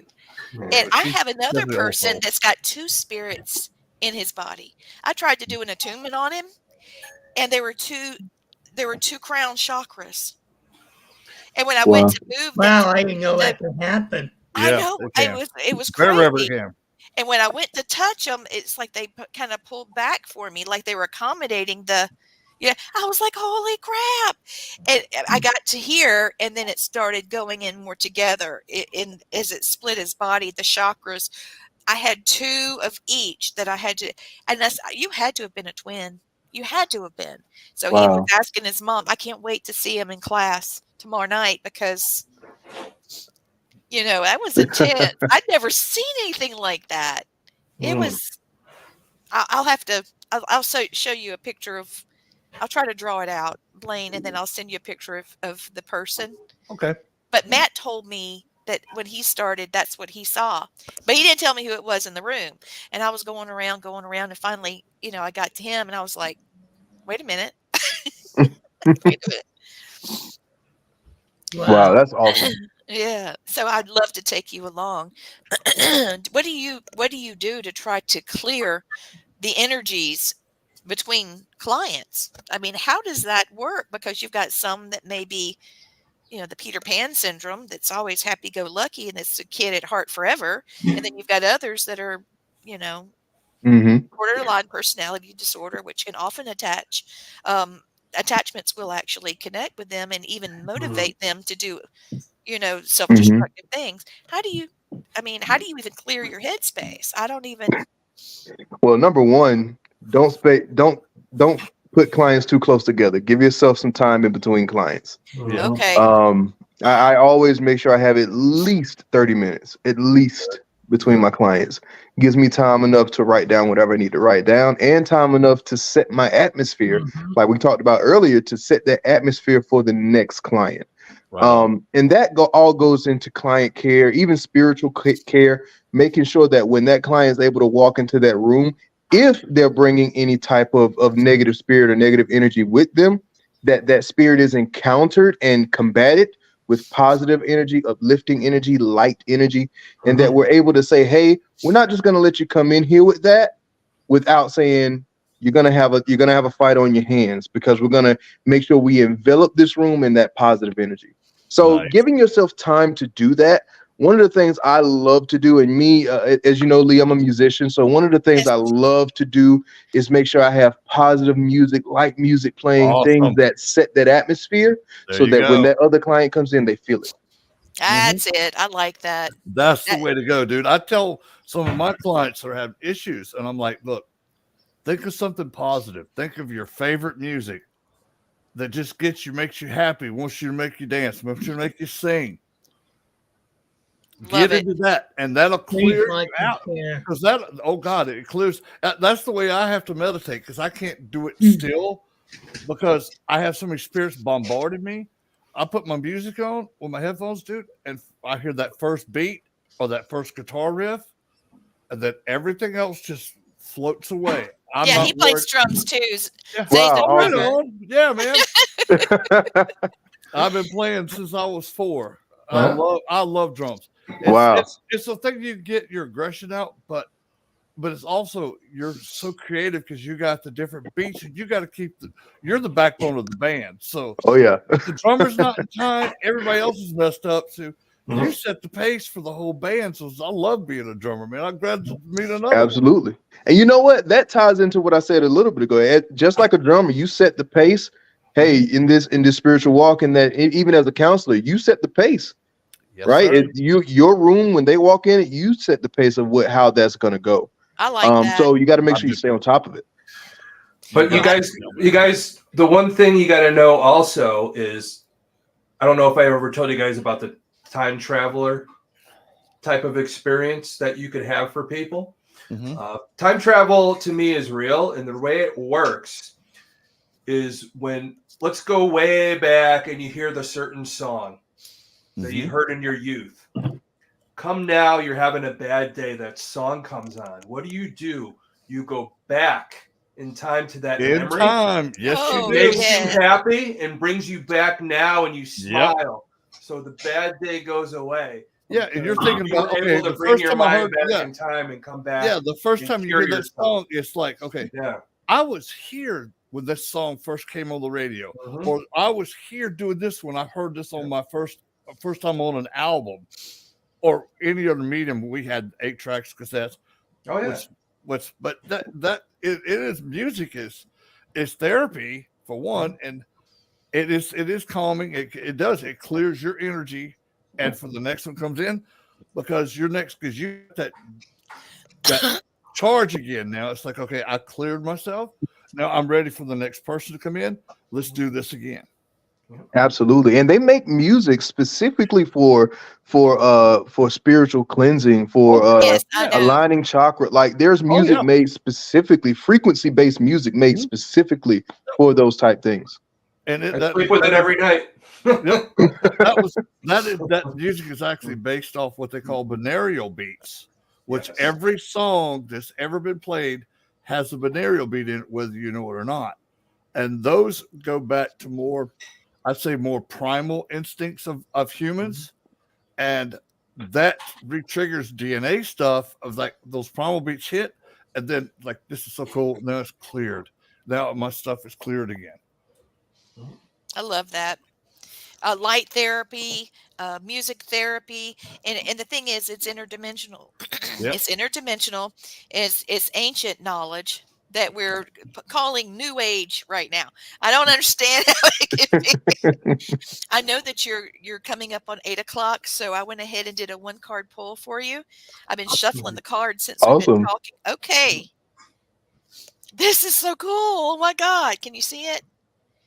And I She's have another definitely old person soul. that's got two spirits in his body. I tried to do an attunement on him, and there were two crown chakras. And when I went Wow. to move Wow, I didn't know the that could happen. I Yeah, know, they it can. was Very rare, but crazy. they can. And when I went to touch them, it's like they kind of pulled back for me, like they were accommodating the. Yeah, I was like, "Holy crap!" And I got to here, and then it started going in more together. As it split his body, the chakras. I had two of each that I had to, and you had to have been a twin. You had to have been. So he was Wow. asking his mom. I can't wait to see him in class tomorrow night, because that was intense. I'd never seen anything like that. It was. I'll have to. I'll show you a picture of. I'll try to draw it out, Blaine, and then I'll send you a picture of the person. Okay. But Matt told me that when he started, that's what he saw. But he didn't tell me who it was in the room. And I was going around, and finally, I got to him and I was like, wait a minute. Wait a minute. Wow, that's awesome. Yeah. So I'd love to take you along. What do you do to try to clear the energies between clients? I mean, how does that work? Because you've got some that may be, the Peter Pan syndrome, that's always happy-go-lucky and it's a kid at heart forever. And then you've got others that are, borderline personality disorder, which can often attachments will actually connect with them and even motivate them to do, self-destructive things. How do you even clear your headspace? I don't even. Well, number one, don't put clients too close together. Give yourself some time in between clients. Okay. I always make sure I have at least 30 minutes, at least, between my clients. Gives me time enough to write down whatever I need to write down, and time enough to set my atmosphere, like we talked about earlier, to set that atmosphere for the next client. Right. And that all goes into client care, even spiritual care, making sure that when that client is able to walk into that room, if they're bringing any type of negative spirit or negative energy with them, that spirit is encountered and combated with positive energy, uplifting energy, light energy, and that we're able to say, hey, we're not just going to let you come in here with that without saying you're going to have a fight on your hands, because we're going to make sure we envelop this room in that positive energy. So giving yourself time to do that. One of the things I love to do, and me, as you know, Lee, I'm a musician. So one of the things I love to do is make sure I have positive music, light music playing, things that set that atmosphere, so that when that other client comes in, they feel it. That's it. I like that. That's the way to go, dude. I tell some of my clients that have issues, and I'm like, look, think of something positive. Think of your favorite music that just makes you happy, wants you to make you dance, wants you to make you sing. Get into that, and that'll clear you out. Because it clears. That's the way I have to meditate, because I can't do it still, because I have so many spirits bombarding me. I put my music on with my headphones, dude, and I hear that first beat or that first guitar riff, and then everything else just floats away. He plays drums too. Yeah. Wow, yeah, man. I've been playing since I was 4. I love drums. It's a thing you get your aggression out, but it's also, you're so creative because you got the different beats, and you got to you're the backbone of the band. So if the drummer's not in time, everybody else is messed up. So you set the pace for the whole band. So I love being a drummer, man. I'm glad to meet another. Absolutely. And you know what? That ties into what I said a little bit ago. Just like a drummer, you set the pace. Hey, in this spiritual walk, and that even as a counselor, you set the pace. Yes, right? Your room, when they walk in, you set the pace of how that's going to go. I like that. So you got to make sure you stay on top of it. But you guys, the one thing you got to know also is, I don't know if I ever told you guys about the time traveler type of experience that you could have for people. Time travel to me is real, and the way it works is when, let's go way back, and you hear the certain song that you heard in your youth. Come now, you're having a bad day. That song comes on. What do? You go back in time to that memory. Time. Yes, you do. Makes you happy and brings you back now, and you smile. Yep. So the bad day goes away. Yeah, and you're thinking about, able to bring your mind back in time and come back. Yeah, the first time you hear that song, it's like, okay, I was here when this song first came on the radio, or I was here doing this when I heard this on my first time on an album, or any other medium. We had 8 tracks, cassettes. Oh yeah. But that it is, music is therapy for one, and it is calming. It clears your energy, and for the next one comes in, because you get that charge again. Now it's like, okay, I cleared myself. Now I'm ready for the next person to come in. Let's do this again. Absolutely. And they make music specifically for spiritual cleansing, for aligning chakra. Like there's music made specifically, frequency-based music made specifically for those type things. And I sleep with it every night. Yep. That music is actually based off what they call binaural beats, which every song that's ever been played has a binaural beat in it, whether you know it or not. And those go back to more, I'd say, more primal instincts of humans. And that re-triggers DNA stuff of like those primal beats hit. And then, like, this is so cool. Now it's cleared. Now my stuff is cleared again. I love that. Light therapy, music therapy, and the thing is, it's interdimensional. Yep. It's interdimensional. It's ancient knowledge that we're calling New Age right now. I don't understand how it can be. I know that you're coming up on 8 o'clock, so I went ahead and did a 1 card pull for you. I've been shuffling the cards since we've been Awesome. talking. Okay, this is so cool. Oh my God, can you see it?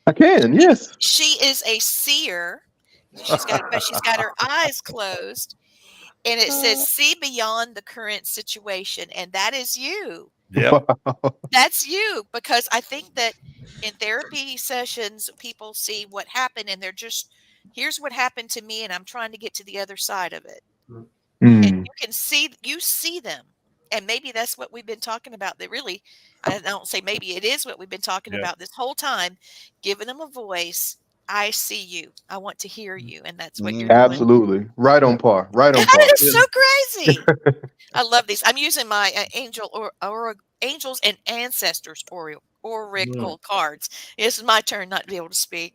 I can, yes. She is a seer. She's got her eyes closed, and it says see beyond the current situation, and that is you. Yep. That's you, because I think that in therapy sessions people see what happened and they're just, here's what happened to me and I'm trying to get to the other side of it. And you see them. And maybe that's what we've been talking about. That really, I don't say maybe, it is what we've been talking about this whole time, giving them a voice. I see you. I want to hear you. And that's what you're doing. Absolutely. Right on par. Right on par. That is so crazy. I love these. I'm using my angels and ancestors oracle cards. It's my turn not to be able to speak.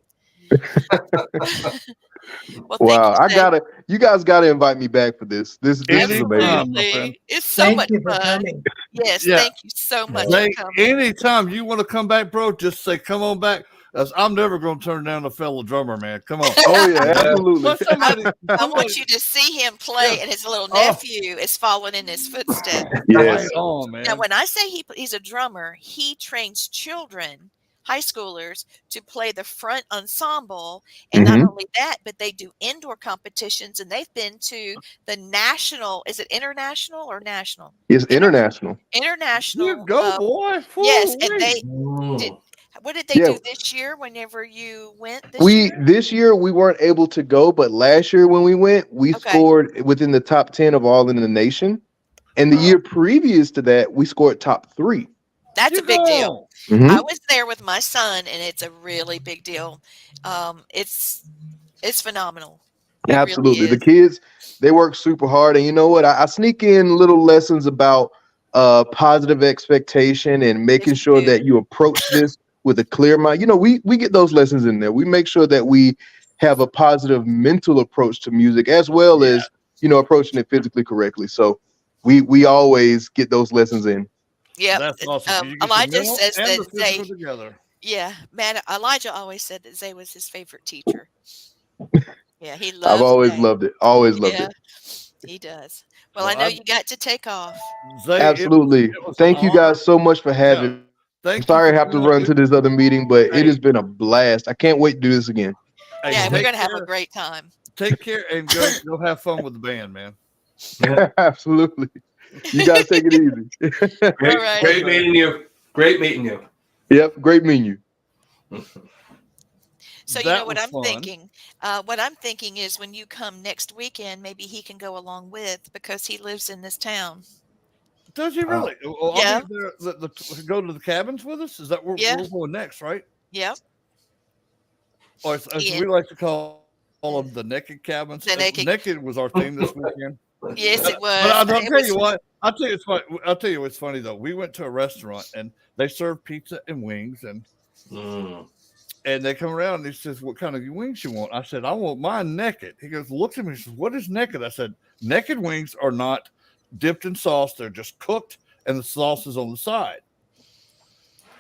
Well, Wow, thank you, you guys gotta invite me back for this. This is amazing. Absolutely. It's so Thank much you for fun. coming. Yes, Yeah. thank you so much Zay, for coming. anytime you want to come back, bro, just say, come on back. I'm never going to turn down a fellow drummer, man. Come on. Oh, yeah, absolutely. Let somebody, I want you to see him play, and his little nephew is following in his footsteps. Yes. Right on, man. Now, when I say he's a drummer, he trains children, high schoolers, to play the front ensemble. And not only that, but they do indoor competitions, and they've been to the national, is it international or national? It's international. International. You go, boy. Yes, and Woo-wee. they did. What did they do this year whenever you went This year we weren't able to go, but last year when we went, we scored within the top 10 of all in the nation. And the year previous to that, we scored top 3. That's a big deal. I was there with my son, and it's a really big deal. It's phenomenal. Absolutely. The kids, they work super hard. And you know what? I sneak in little lessons about positive expectation and making sure that you approach this with a clear mind. You know, we get those lessons in there. We make sure that we have a positive mental approach to music, as well as, you know, approaching it physically correctly. So we always get those lessons in. Yeah, that's awesome. Elijah says that Zay together. Yeah, man. Elijah always said that Zay was his favorite teacher. Yeah, he loves. I've always loved it. Always loved it. He does. Well, I know you got to take off. Zay, absolutely. It was Thank you guys so much for having. I'm sorry I have to run to this other meeting, but it has been a blast. I can't wait to do this again. Yeah, we're gonna have a great time. Take care and go have fun with the band, man. Absolutely. You guys take it easy. Great meeting you. Great meeting you. Yep, great meeting you. So you know what I'm thinking? What I'm thinking is when you come next weekend, maybe he can go along with, because he lives in this town. Does he really? Yeah. Go to the cabins with us? Is that where we're going next, right? Yep. Or as we like to call them, the naked cabins. The naked was our theme this weekend. Yes, it was. But I'll tell you what. I'll tell you it's funny. I'll tell you what's funny though. We went to a restaurant and they served pizza and wings, and they come around and he says, "What kind of wings you want?" I said, "I want mine naked." He goes, looks at me and says, "What is naked?" I said, "Naked wings are not dipped in sauce. They're just cooked and the sauce is on the side."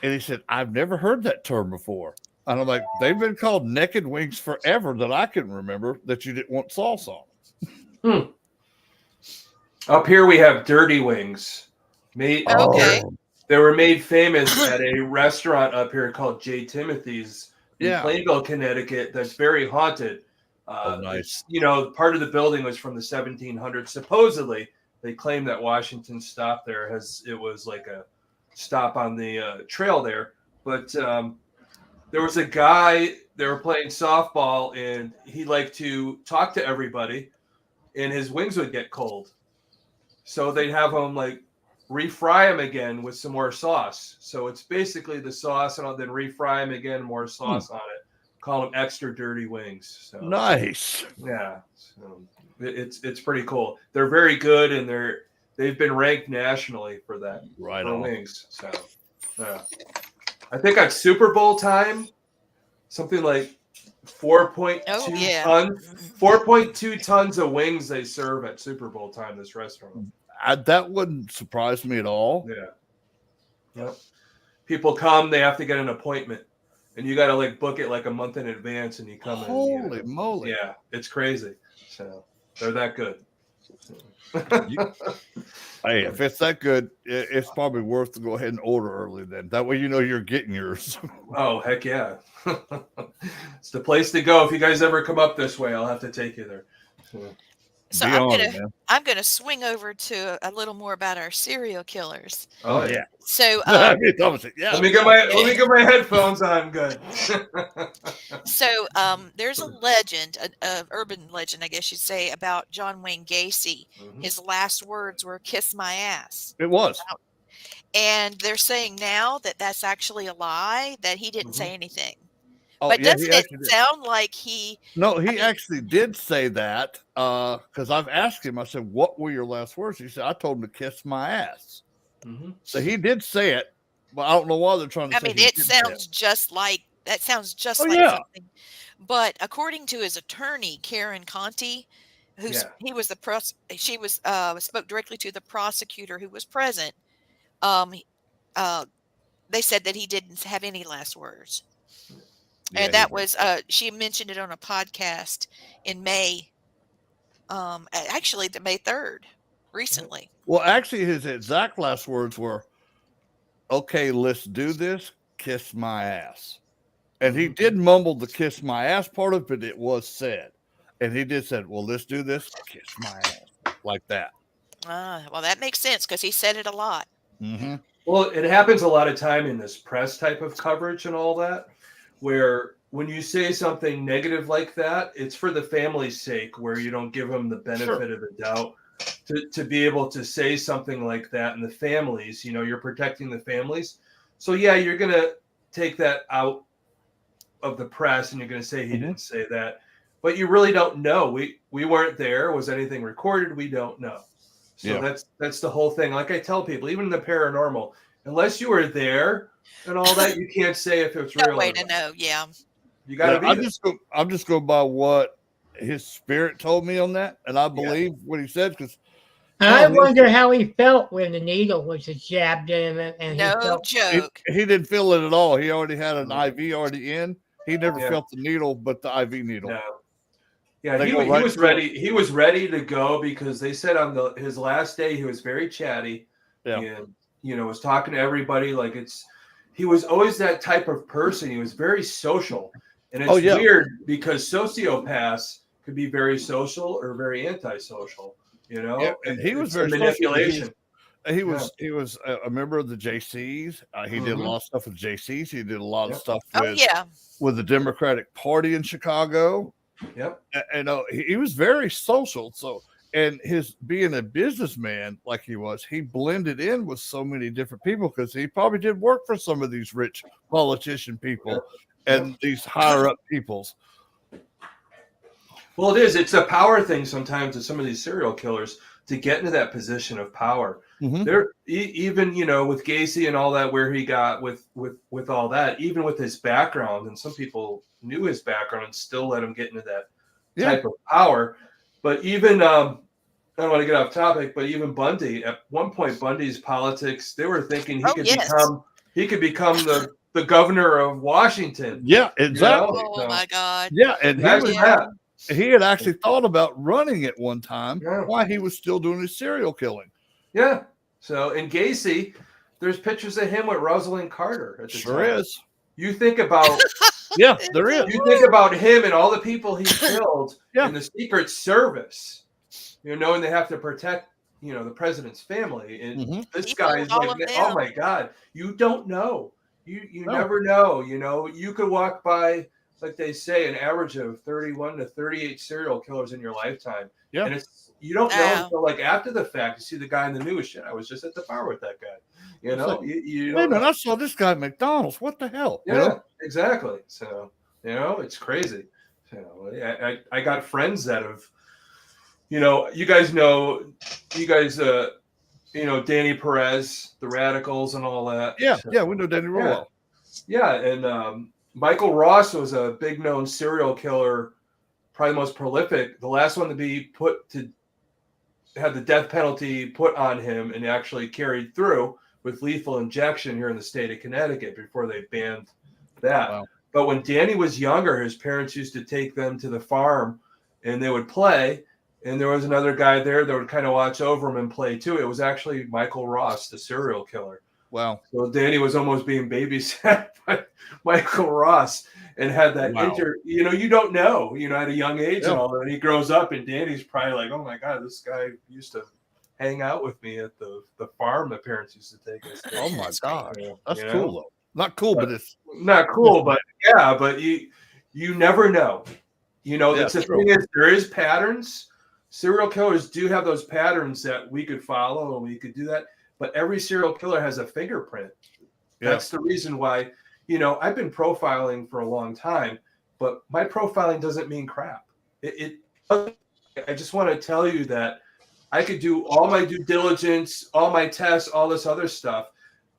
And he said, "I've never heard that term before." And I'm like, "They've been called naked wings forever that I can remember that you didn't want sauce on." Up here we have dirty wings. They were made famous at a restaurant up here called J. Timothy's in Plainville, Connecticut. That's very haunted. Nice. You know, part of the building was from the 1700s. Supposedly, they claim that Washington stopped there. It was like a stop on the trail there. But There was a guy, they were playing softball, and he liked to talk to everybody, and his wings would get cold. So they'd have him like refry them again with some more sauce. So it's basically the sauce, and then refry them again, more sauce on it. Call them extra dirty wings. So Nice. yeah, so it's pretty cool. They're very good, and they've been ranked nationally for that Right for on. wings. So yeah, I think at Super Bowl time, something like 4.2 Oh, yeah. tons, 4.2 tons of wings they serve at Super Bowl time. This restaurant. That wouldn't surprise me at all. Yeah. Yep. People come, they have to get an appointment, and you got to like book it like a month in advance, and you come in. Holy moly! Yeah, it's crazy. So they're that good. Hey, if it's that good, it's probably worth to go ahead and order early. Then that way you know you're getting yours. Oh heck yeah! It's the place to go. If you guys ever come up this way, I'll have to take you there. So Be I'm on gonna it, man. I'm gonna swing over to a little more about our serial killers. Oh yeah. So Yeah. Let me get my headphones on. Good. so there's a legend, a urban legend, I guess you'd say, about John Wayne Gacy. Mhm. His last words were "kiss my ass," It was. and they're saying now that that's actually a lie. That he didn't say anything. Oh, But yeah, doesn't he it actually did. sound like he? No, he mean- actually did say that because I've asked him. I said, "What were your last words?" He said, "I told him to kiss my ass." Mhm. So he did say it, but I don't know why they're trying to I say mean, he it didn't say sounds just like that. Sounds just Oh, like yeah. something. But according to his attorney, Karen Conti, who's Yeah. he was she was spoke directly to the prosecutor who was present. They said that he didn't have any last words. Yeah, And that was she mentioned it on a podcast in May. Actually, the May 3rd, recently. Well, actually, his exact last words were, "Okay, let's do this. Kiss my ass." And he did mumble the "kiss my ass" part of it. It was said, and he did said, "Well, let's do this. Kiss my ass," like that. Well, that makes sense because he said it a lot. Mm-hmm. Well, it happens a lot of time in this press type of coverage and all that, where when you say something negative like that, it's for the family's sake, where you don't give them the benefit of the doubt to be able to say something like that. And the families, you're protecting the families. So yeah, you're going to take that out of the press and you're going to say he didn't say that, but you really don't know. We weren't there. Was anything recorded? We don't know. So that's the whole thing. Like I tell people, even in the paranormal, unless you were there and all that, you can't say if it's real. No way to know. Yeah. You got to be. I'm just going by what his spirit told me on that, and I believe what he said because I wonder how he felt when the needle was jabbed in him. And No joke. he didn't feel it at all. He already had an IV already in. He never felt the needle, but the IV needle. No. Yeah, he was ready. He was ready to go because they said on his last day he was very chatty, and was talking to everybody like he was always that type of person. He was very social, and it's weird because sociopaths could be very social or very antisocial. And he was very manipulation. He was a member of the JCs. He did a lot of stuff with JCs. He did a lot of stuff with the Democratic Party in Chicago. Yep. And he was very social. So, and his being a businessman like he was, he blended in with so many different people because he probably did work for some of these rich politician people and these higher up peoples. Well, it is. It's a power thing sometimes with some of these serial killers to get into that position of power. There, even with Gacy and all that, where he got with all that, even with his background, and some people knew his background and still let him get into that type of power. But even I don't want to get off topic, but even Bundy, at one point, Bundy's politics, they were thinking he could become the governor of Washington. Yeah, exactly. Oh my God. Yeah, and he had actually thought about running at one time while he was still doing his serial killing. Yeah. So in Gacy, there's pictures of him with Rosalind Carter at the time. Is. You think about there is. You think about him and all the people he killed in the Secret Service. Knowing they have to protect, the president's family. And this guy is like, oh my God, you don't know. You No. never know. You could walk by, like they say, an average of 31 to 38 serial killers in your lifetime. Yeah. And you don't know Wow. until like after the fact. You see the guy in the news. Shit, I was just at the bar with that guy. You know, you Hey don't man, know. I saw this guy at McDonald's. What the hell? Yeah, exactly. So, it's crazy. I got friends that have, you guys, Danny Perez, the Radicals and all that. Yeah, So, yeah, we know Danny real well. yeah. And Michael Ross was a big known serial killer, probably the most prolific, the last one to be had the death penalty put on him and actually carried through with lethal injection here in the state of Connecticut before they banned that. Wow. But when Danny was younger, his parents used to take them to the farm and they would play. And there was another guy there that would kind of watch over him and play too. It was actually Michael Ross, the serial killer. Wow. So Danny was almost being babysat by Michael Ross and had that you don't know, at a young age and all that. And he grows up and Danny's probably like, oh my God, this guy used to hang out with me at the farm the parents used to take us to. Oh my God. That's You know? cool though. Not cool, but it's Not cool, but you never know. That's the thing is there is patterns. Serial killers do have those patterns that we could follow and we could do that. But every serial killer has a fingerprint. Yeah. That's the reason why, I've been profiling for a long time, but my profiling doesn't mean crap. I just want to tell you that I could do all my due diligence, all my tests, all this other stuff,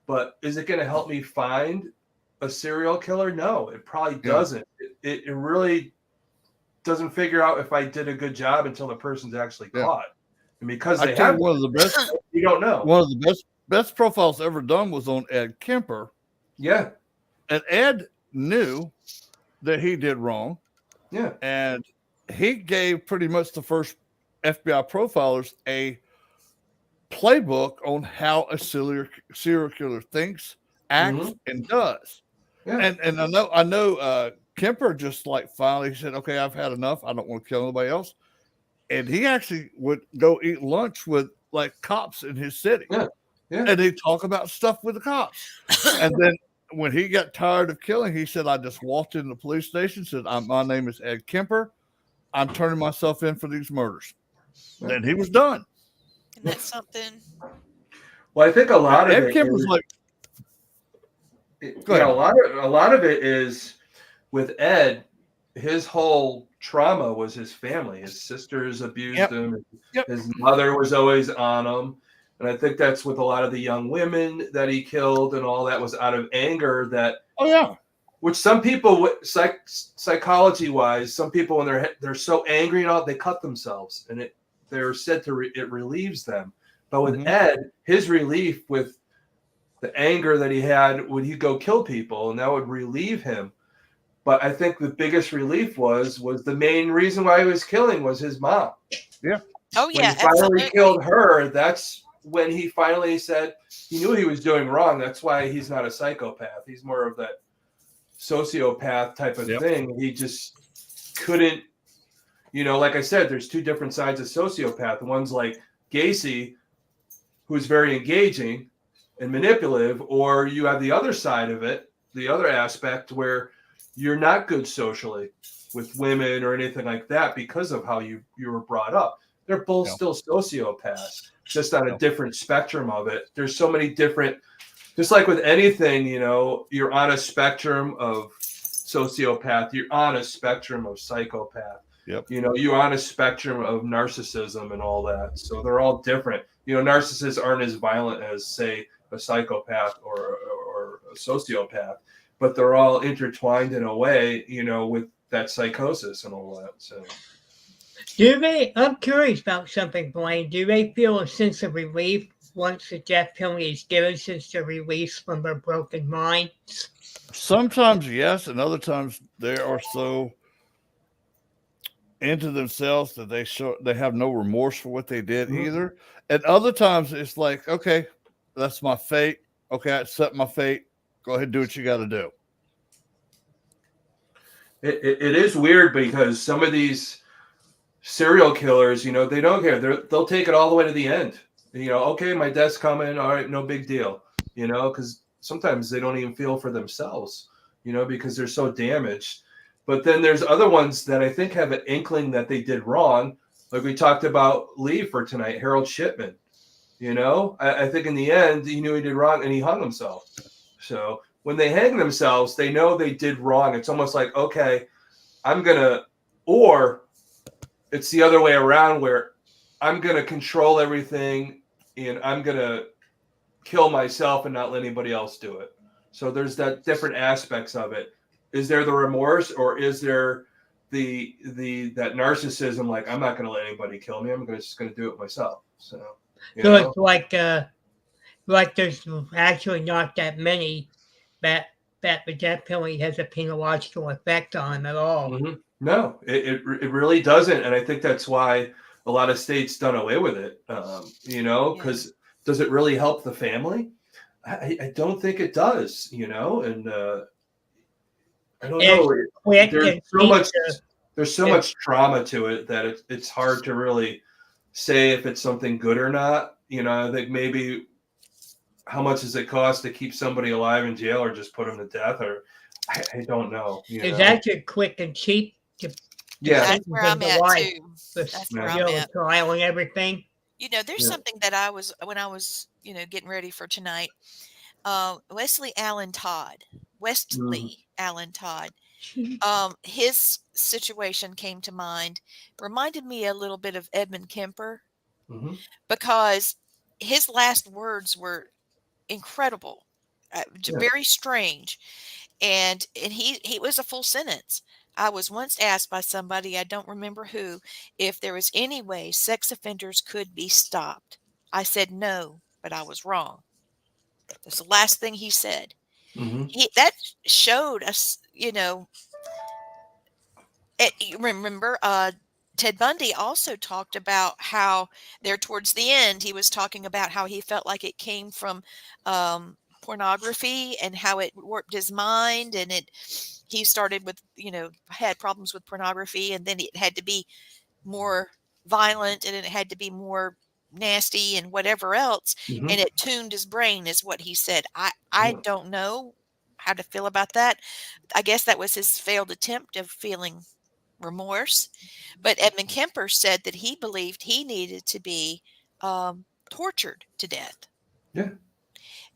but is it going to help me find a serial killer? No, it probably doesn't. It really doesn't figure out if I did a good job until the person's actually caught. And because they have one of the best, you don't know. One of the best profiles ever done was on Ed Kemper. Yeah. And Ed knew that he did wrong. Yeah. And he gave pretty much the first FBI profilers a playbook on how a serial killer thinks, acts, and does. Yeah. And I know Kemper just like finally said, okay, I've had enough. I don't want to kill anybody else. And he actually would go eat lunch with like cops in his city. Yeah. Yeah. And he'd talk about stuff with the cops. And then when he got tired of killing, he said, I just walked in the police station, said, my name is Ed Kemper. I'm turning myself in for these murders. Yeah. And he was done. And that's something. Well, I think a lot of Ed it Kemper's is, like, a lot of it is with Ed, his whole trauma was his family. His sisters abused him. His mother was always on him. And I think that's with a lot of the young women that he killed and all that was out of anger that. Oh, yeah. Which some people, psychology wise, some people when they're so angry and all, they cut themselves, and they're said to it relieves them. But with Ed, his relief with the anger that he had when he'd go kill people, and that would relieve him. But I think the biggest relief was the main reason why he was killing was his mom. Yeah. Oh yeah. When he finally killed her, that's when he finally said he knew he was doing wrong. That's why he's not a psychopath. He's more of that sociopath type of thing. He just couldn't, like I said, there's two different sides of sociopath. One's like Gacy, who's very engaging and manipulative, or you have the other side of it, the other aspect where you're not good socially with women or anything like that because of how you were brought up. They're both still sociopaths, just on a different spectrum of it. There's so many different, just like with anything, you're on a spectrum of sociopath. You're on a spectrum of psychopath. Yep. You're on a spectrum of narcissism and all that. So they're all different. Narcissists aren't as violent as, say, a psychopath or a sociopath, but they're all intertwined in a way, with that psychosis and all that. So. I'm curious about something, Blaine. Do they feel a sense of relief once the death penalty is given, since they're released from their broken minds? Sometimes yes, and other times they are so into themselves that they have no remorse for what they did either. And other times it's like, okay, that's my fate. Okay, I accept my fate. Go ahead and do what you got to do. It is weird because some of these serial killers, they don't care. They'll take it all the way to the end. Okay, my death's coming. All right, no big deal. Because sometimes they don't even feel for themselves, because they're so damaged. But then there's other ones that I think have an inkling that they did wrong. Like we talked about Lee for tonight, Harold Shipman. I think in the end, he knew he did wrong and he hung himself. So when they hang themselves, they know they did wrong. It's almost like, okay, or it's the other way around where I'm going to control everything and I'm going to kill myself and not let anybody else do it. So there's that different aspects of it. Is there the remorse, or is there that narcissism? Like, I'm not going to let anybody kill me. I'm just going to do it myself. So, it's like there's actually not that many that the death penalty has a penological effect on at all. Mm-hmm. No, it really doesn't. And I think that's why a lot of states done away with it, because does it really help the family? I don't think it does, and I don't know. There's so much trauma to it that it's hard to really say if it's something good or not. I think maybe how much does it cost to keep somebody alive in jail or just put them to death, or I don't know. It's actually quick and cheap. That's where I'm at too. That's where I'm at. Trial and everything. There's something that when I was, getting ready for tonight. Wesley Allen Todd. His situation came to mind, reminded me a little bit of Edmund Kemper, because his last words were incredible, very strange, and he was a full sentence. I was once asked by somebody, I don't remember who, if there was any way sex offenders could be stopped. I said no, but I was wrong. That's the last thing he said. That showed us, remember, Ted Bundy also talked about how there towards the end, he was talking about how he felt like it came from pornography and how it warped his mind. And he started with, had problems with pornography, and then it had to be more violent and it had to be more nasty and whatever else. And it tuned his brain, is what he said. I don't know how to feel about that. I guess that was his failed attempt of feeling remorse. But Edmund Kemper said that he believed he needed to be tortured to death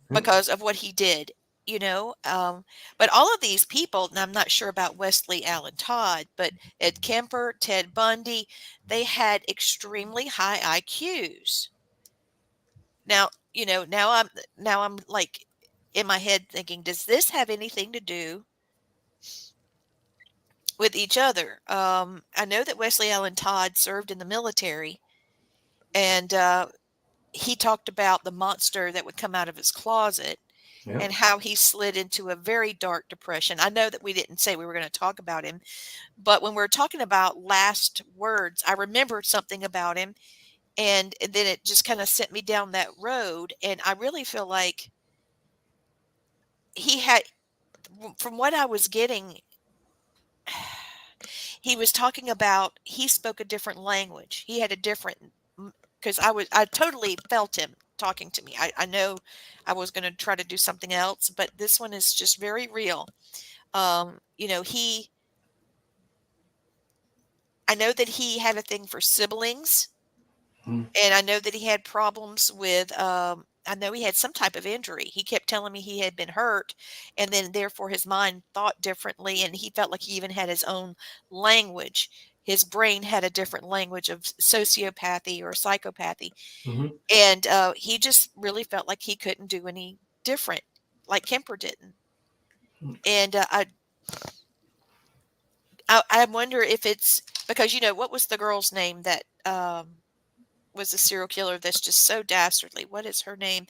because of what he did, but all of these people, and I'm not sure about Wesley Allen Todd, but Ed Kemper, Ted Bundy, they had extremely high IQs. Now, now I'm like in my head thinking, does this have anything to do with each other? I know that Wesley Allen Todd served in the military, and he talked about the monster that would come out of his closet and how he slid into a very dark depression. I know that we didn't say we were going to talk about him, but when we're talking about last words, I remembered something about him, and then it just kind of sent me down that road. And I really feel like he had, from what I was getting, he was talking about, he spoke a different language. He had a different, because I totally felt him talking to me. I know I was going to try to do something else, but this one is just very real. I know that he had a thing for siblings, and I know that he had problems with, I know he had some type of injury. He kept telling me he had been hurt, and then therefore his mind thought differently, and he felt like he even had his own language. His brain had a different language of sociopathy or psychopathy. And he just really felt like he couldn't do any different, like Kemper didn't. And I wonder if it's because, what was the girl's name that was a serial killer that's just so dastardly? What is her name?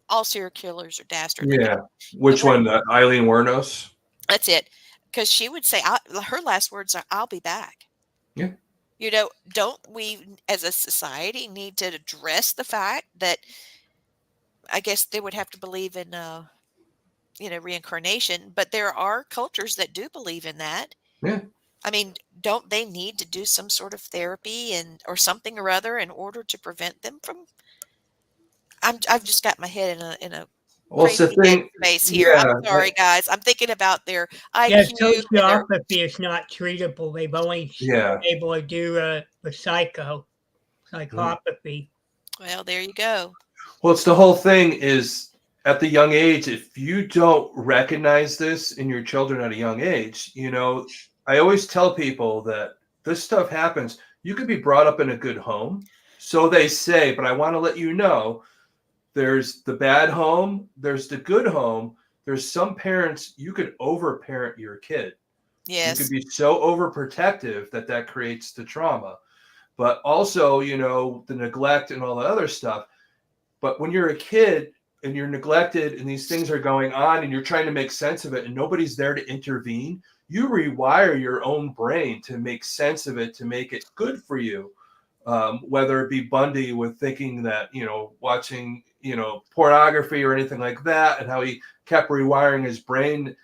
All serial killers are dastardly. Yeah. Which one? Eileen Wuornos? That's it. Because she would say, her last words are, "I'll be back." Yeah. Don't we as a society need to address the fact that, I guess they would have to believe in, reincarnation, but there are cultures that do believe in that. Yeah. I mean, don't they need to do some sort of therapy or something or other in order to prevent them from? I've just got my head in a Well, it's the crazy head thing. space here. Yeah. I'm sorry, guys. I'm thinking about their Yeah, IQ and their sociopathy is not treatable. They've only Yeah. been able to do the psychopathy. well, there you go. Well, it's the whole thing is at the young age, if you don't recognize this in your children at a young age, I always tell people that this stuff happens. You could be brought up in a good home. So they say, but I want to let you know there's the bad home, there's the good home. There's some parents, you could overparent your kid. You could Yes. be so overprotective that creates the trauma. But also, the neglect and all the other stuff. But when you're a kid and you're neglected and these things are going on and you're trying to make sense of it and nobody's there to intervene, you rewire your own brain to make sense of it, to make it good for you. Whether it be Bundy with thinking that, watching, pornography or anything like that, and how he kept rewiring his brain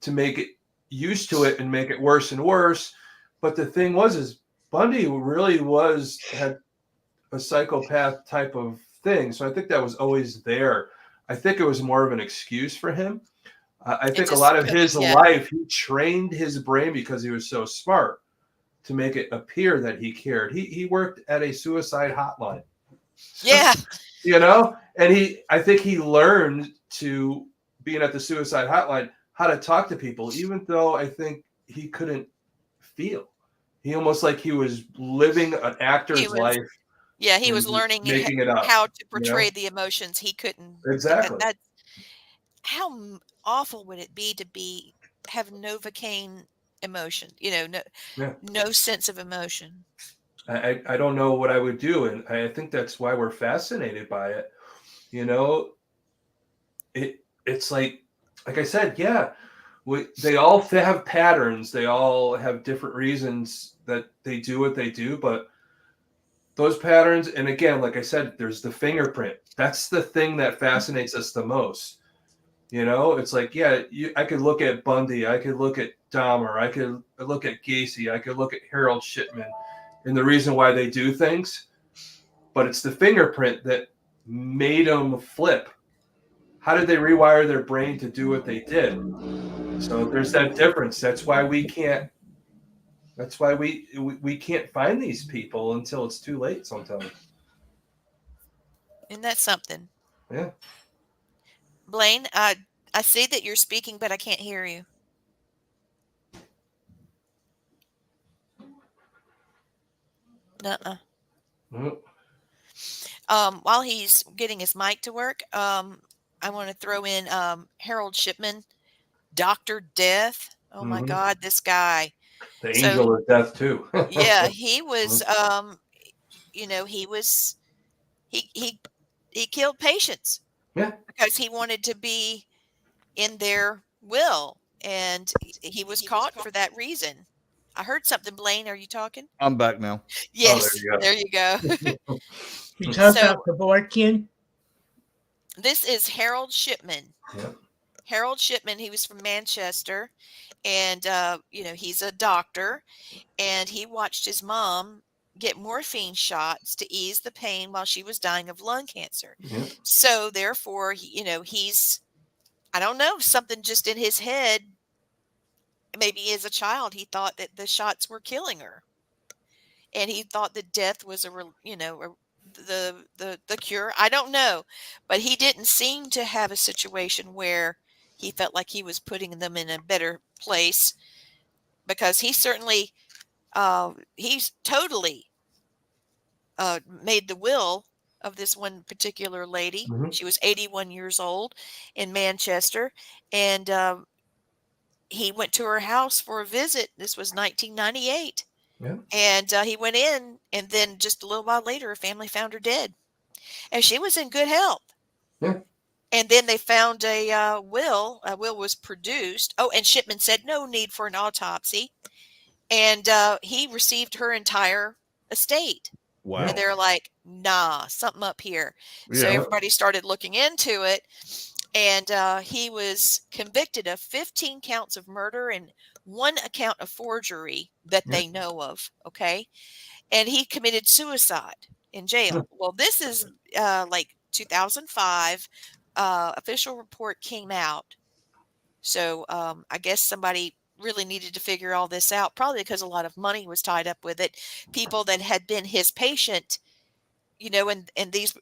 to make it used to it and make it worse and worse. But the thing is Bundy really had a psychopath type of thing. So I think that was always there. I think it was more of an excuse for him. I think a lot of his life, he trained his brain because he was so smart to make it appear that he cared. He worked at a suicide hotline. Yeah. And I think he learned to being at the suicide hotline, how to talk to people, even though I think he couldn't feel. He almost like he was living an actor's life. Yeah, he was learning making it up, how to portray the emotions he couldn't. Exactly. How awful would it be to have Novocaine emotion? No sense of emotion. I don't know what I would do, and I think that's why we're fascinated by it. It's like I said, yeah, they all have patterns. They all have different reasons that they do what they do, but those patterns, and again, like I said, there's the fingerprint. That's the thing that fascinates us the most. It's like, yeah, I could look at Bundy, I could look at Dahmer, I could look at Gacy, I could look at Harold Shipman, and the reason why they do things, but it's the fingerprint that made them flip. How did they rewire their brain to do what they did? So there's that difference. That's why we can't find these people until it's too late sometimes. Isn't that something? Yeah. Blaine, I see that you're speaking, but I can't hear you. Nuh-uh. While he's getting his mic to work, I want to throw in Harold Shipman, Dr. Death. Oh my God, this guy. The angel of death too. Yeah, he was he killed patients. Yeah. Because he wanted to be in their will, and he was caught for that reason. I heard something, Blaine. Are you talking? I'm back now. Yes, there you go. You talk about Kevorkian? This is Harold Shipman. Yep. Harold Shipman, he was from Manchester, and he's a doctor, and he watched his mom get morphine shots to ease the pain while she was dying of lung cancer. Yep. So therefore, he's, I don't know, something just in his head. Maybe as a child, he thought that the shots were killing her, and he thought that death was the cure. I don't know, but he didn't seem to have a situation where he felt like he was putting them in a better place, because he certainly he's totally made the will of this one particular lady. Mm-hmm. She was 81 years old in Manchester, and he went to her house for a visit. This was 1998. Yeah. And he went in, and then just a little while later, her family found her dead, and she was in good health. Yeah. And then they found a will. A will was produced. Oh, and Shipman said no need for an autopsy, and he received her entire estate. Wow. And they're like, nah, something up here. So Yeah. everybody started looking into it, and he was convicted of 15 counts of murder and 1 account of forgery that they know of. Okay. And he committed suicide in jail. Well, this is like 2005. official report came out. So I guess somebody really needed to figure all this out, probably because a lot of money was tied up with it. People that had been his patient, and these,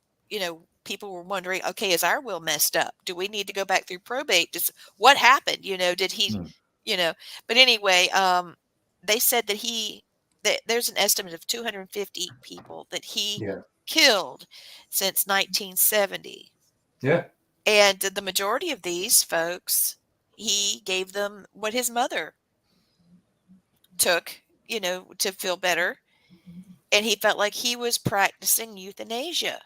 people were wondering, okay, is our will messed up? Do we need to go back through probate? What happened? Did he, Hmm. you know, but anyway, they said that there's an estimate of 250 people that he Yeah. killed since 1970. Yeah. And the majority of these folks, he gave them what his mother took, to feel better. And he felt like he was practicing euthanasia,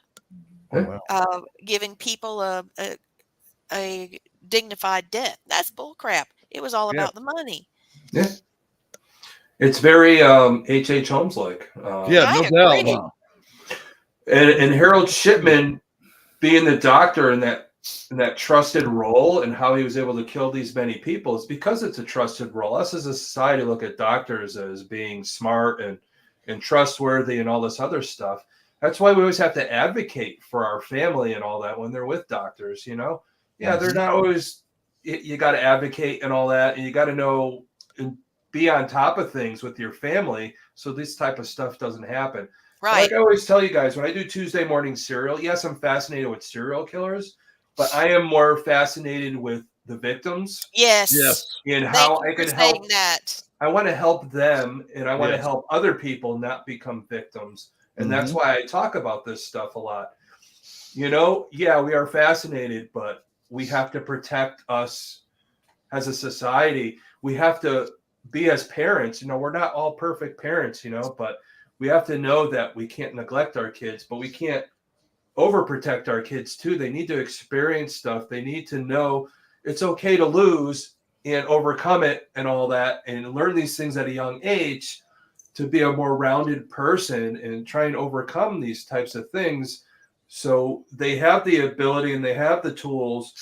Oh, wow. giving people a dignified death. That's bullcrap. It was all Yeah. about the money. Yeah. It's very H.H. Holmes like. Yeah, I no doubt. agree. Huh? And Harold Shipman being the doctor in that trusted role, and how he was able to kill these many people is because it's a trusted role. Us as a society look at doctors as being smart and trustworthy and all this other stuff. That's why we always have to advocate for our family and all that when they're with doctors, Yeah, they're not always, you got to advocate and all that, and you got to know and be on top of things with your family so this type of stuff doesn't happen. Right. Like I always tell you guys, when I do Tuesday morning serial, yes, I'm fascinated with serial killers, but I am more fascinated with the victims Yes. Yes. and Thank how you I for can saying help. that. I want to help them, and I want to Yes. help other people not become victims. And that's why I talk about this stuff a lot. Yeah, we are fascinated, but we have to protect us as a society. We have to be as parents. We're not all perfect parents, but we have to know that we can't neglect our kids, but we can't overprotect our kids too. They need to experience stuff. They need to know it's okay to lose and overcome it and all that, and learn these things at a young age to be a more rounded person and try and overcome these types of things. So they have the ability and they have the tools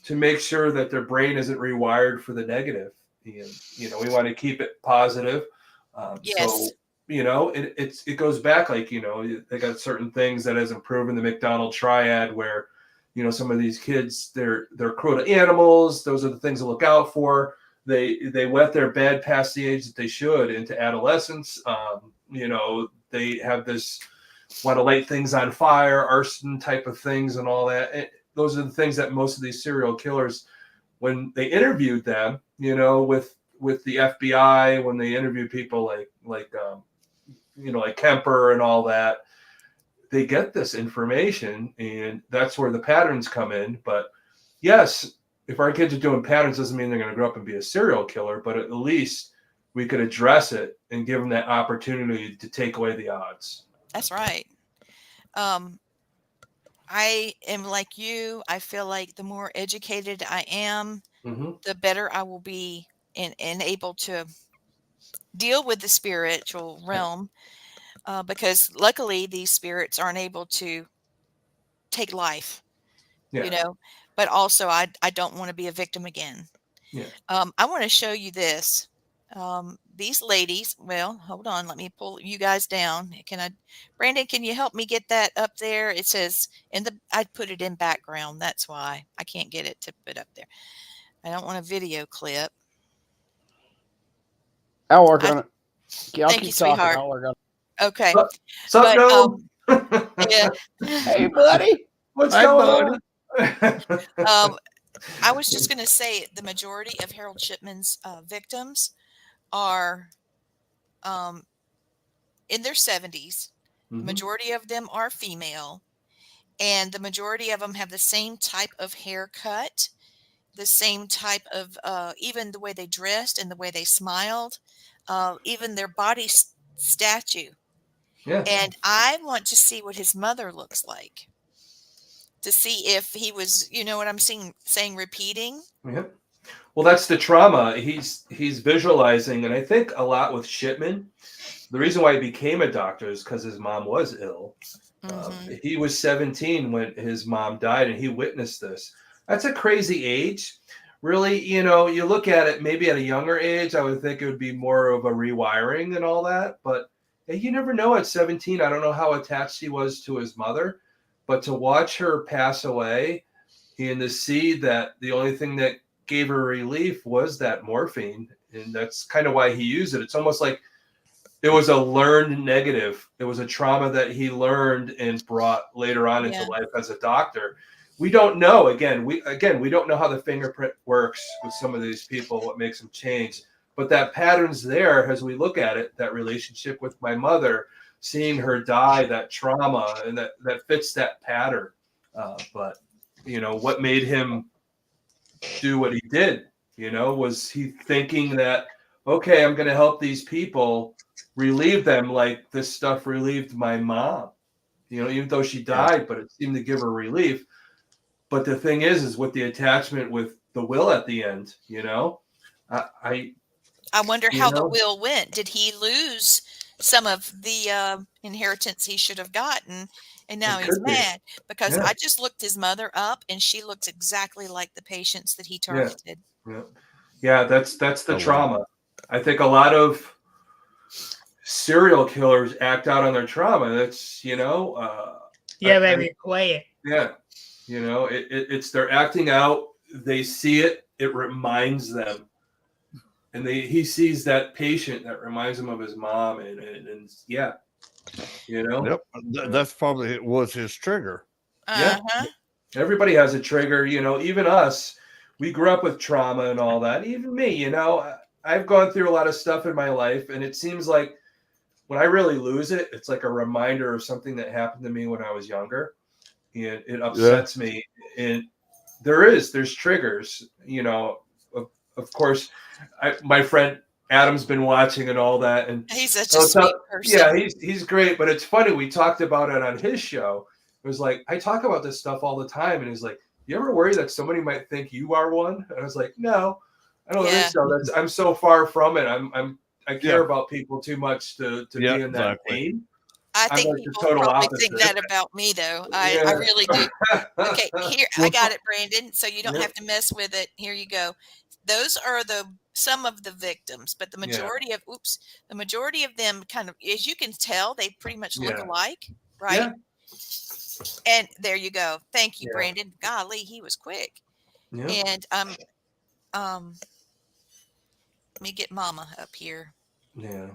to make sure that their brain isn't rewired for the negative. And, we want to keep it positive. Yes. So, it goes back, like, they got certain things that hasn't proven the McDonald triad where, some of these kids, they're cruel to animals. Those are the things to look out for. They wet their bed past the age that they should into adolescence. They have this want to light things on fire, arson type of things and all that. Those are the things that most of these serial killers, when they interviewed them, with the FBI, when they interviewed people like Kemper and all that, they get this information, and that's where the patterns come in. But yes, if our kids are doing patterns, doesn't mean they're going to grow up and be a serial killer, but at least we could address it and give them that opportunity to take away the odds. That's right. I am like you. I feel like the more educated I am, the better I will be and able to deal with the spiritual realm, because luckily these spirits aren't able to take life, Yeah. but also I don't want to be a victim again. Yeah. I want to show you this. These ladies, well, hold on, let me pull you guys down. Brandon, can you help me get that up there? It says I put it in background. That's why I can't get it to put up there. I don't want a video clip. I'll work on it. I'll Thank keep you, talking. sweetheart. I'll work on Okay. What's up, But, Noam? yeah. it. Hey, buddy. What's Hi, going on? I was just going to say the majority of Harold Shipman's victims are in their 70s. The majority of them are female, and the majority of them have the same type of haircut, the same type of even the way they dressed and the way they smiled, even their body statue. Yeah. And I want to see what his mother looks like, to see if he was, what I'm saying repeating. Yeah. Well, that's the trauma he's visualizing, and I think a lot with Shipman. The reason why he became a doctor is because his mom was ill. He was 17 when his mom died, and he witnessed this. That's a crazy age. Really, you look at it maybe at a younger age, I would think it would be more of a rewiring and all that. But you never know at 17. I don't know how attached he was to his mother, but to watch her pass away, in the seed that the only thing that gave her relief was that morphine. And that's kind of why he used it. It's almost like it was a learned negative. It was a trauma that he learned and brought later on into life as a doctor. We don't know. Again, we don't know how the fingerprint works with some of these people, what makes them change. But that pattern's there as we look at it, that relationship with my mother, seeing her die, that trauma, and that fits that pattern. But, what made him do what he did, was he thinking that, okay, I'm going to help these people, relieve them like this stuff relieved my mom, even though she died, but it seemed to give her relief. But the thing is with the attachment with the will at the end, I wonder how the will went. Did he lose some of the inheritance he should have gotten? And now he's mad because I just looked his mother up and she looks exactly like the patients that he targeted. Yeah, that's the trauma. Wow. I think a lot of serial killers act out on their trauma. That's, they replay it. Yeah. It's they're acting out. They see it. It reminds them. And he sees that patient that reminds him of his mom. And yeah. Yep. That's probably was his trigger. Yeah. Everybody has a trigger, even us. We grew up with trauma and all that. Even me, I've gone through a lot of stuff in my life, and it seems like when I really lose it, it's like a reminder of something that happened to me when I was younger, and it upsets me. And there's triggers, of course. My friend Adam's been watching and all that, and he's such a sweet person. Yeah, he's great. But it's funny, we talked about it on his show. It was like, I talk about this stuff all the time, and he's like, you ever worry that somebody might think you are one? And I was like, no, I don't think so. I'm so far from it. I care about people too much to be in that pain. I think people probably think that about me, though. I really do. Okay, here I got it, Brandon. So you don't have to mess with it. Here you go. Those are some of the victims, but the majority of them kind of, as you can tell, they pretty much look alike, right? Yeah. And there you go. Thank you, Brandon. Golly, he was quick. Yeah. And let me get Mama up here. Yeah.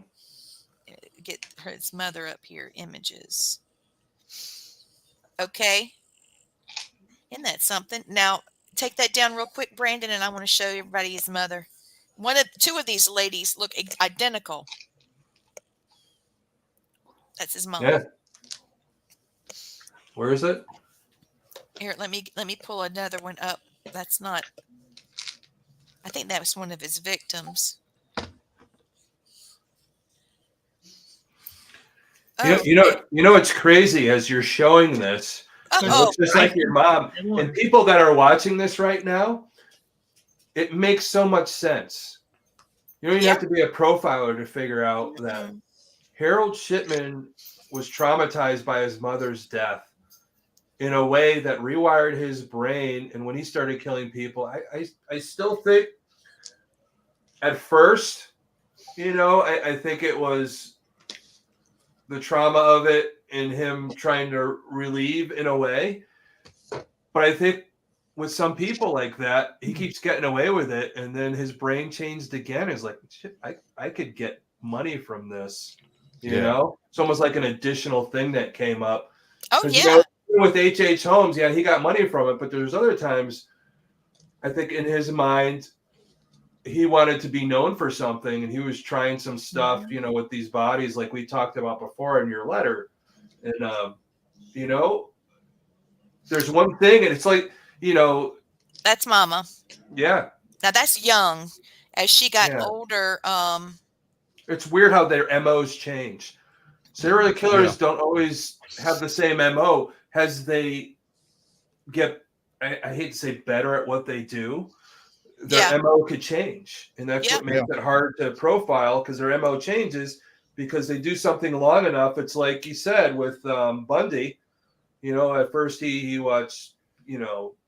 Get his mother up here. Images. Okay. Isn't that something? Now take that down real quick, Brandon, and I want to show everybody his mother. Two of these ladies look identical. That's his mom. Yeah. Where is it? Here, let me pull another one up. That's not. I think that was one of his victims. Oh. You know it's crazy as you're showing this. It looks just like your mom. And people that are watching this right now, it makes so much sense. You don't even have to be a profiler to figure out that Harold Shipman was traumatized by his mother's death in a way that rewired his brain. And when he started killing people, I still think at first, I think it was the trauma of it and him trying to relieve in a way. But I think with some people like that, he keeps getting away with it. And then his brain changed again. It's like, shit, I could get money from this, you know? It's almost like an additional thing that came up. Oh, yeah. With H.H. Holmes, he got money from it. But there's other times, I think in his mind, he wanted to be known for something, and he was trying some stuff, with these bodies like we talked about before in your letter. And, there's one thing, and it's like, that's Mama. Yeah. Now that's young. As she got older, it's weird how their MOs change. Serial killers don't always have the same MO as they get, I hate to say better at what they do. Their MO could change. And that's what makes it hard to profile, because their MO changes because they do something long enough. It's like you said with Bundy, at first he watched,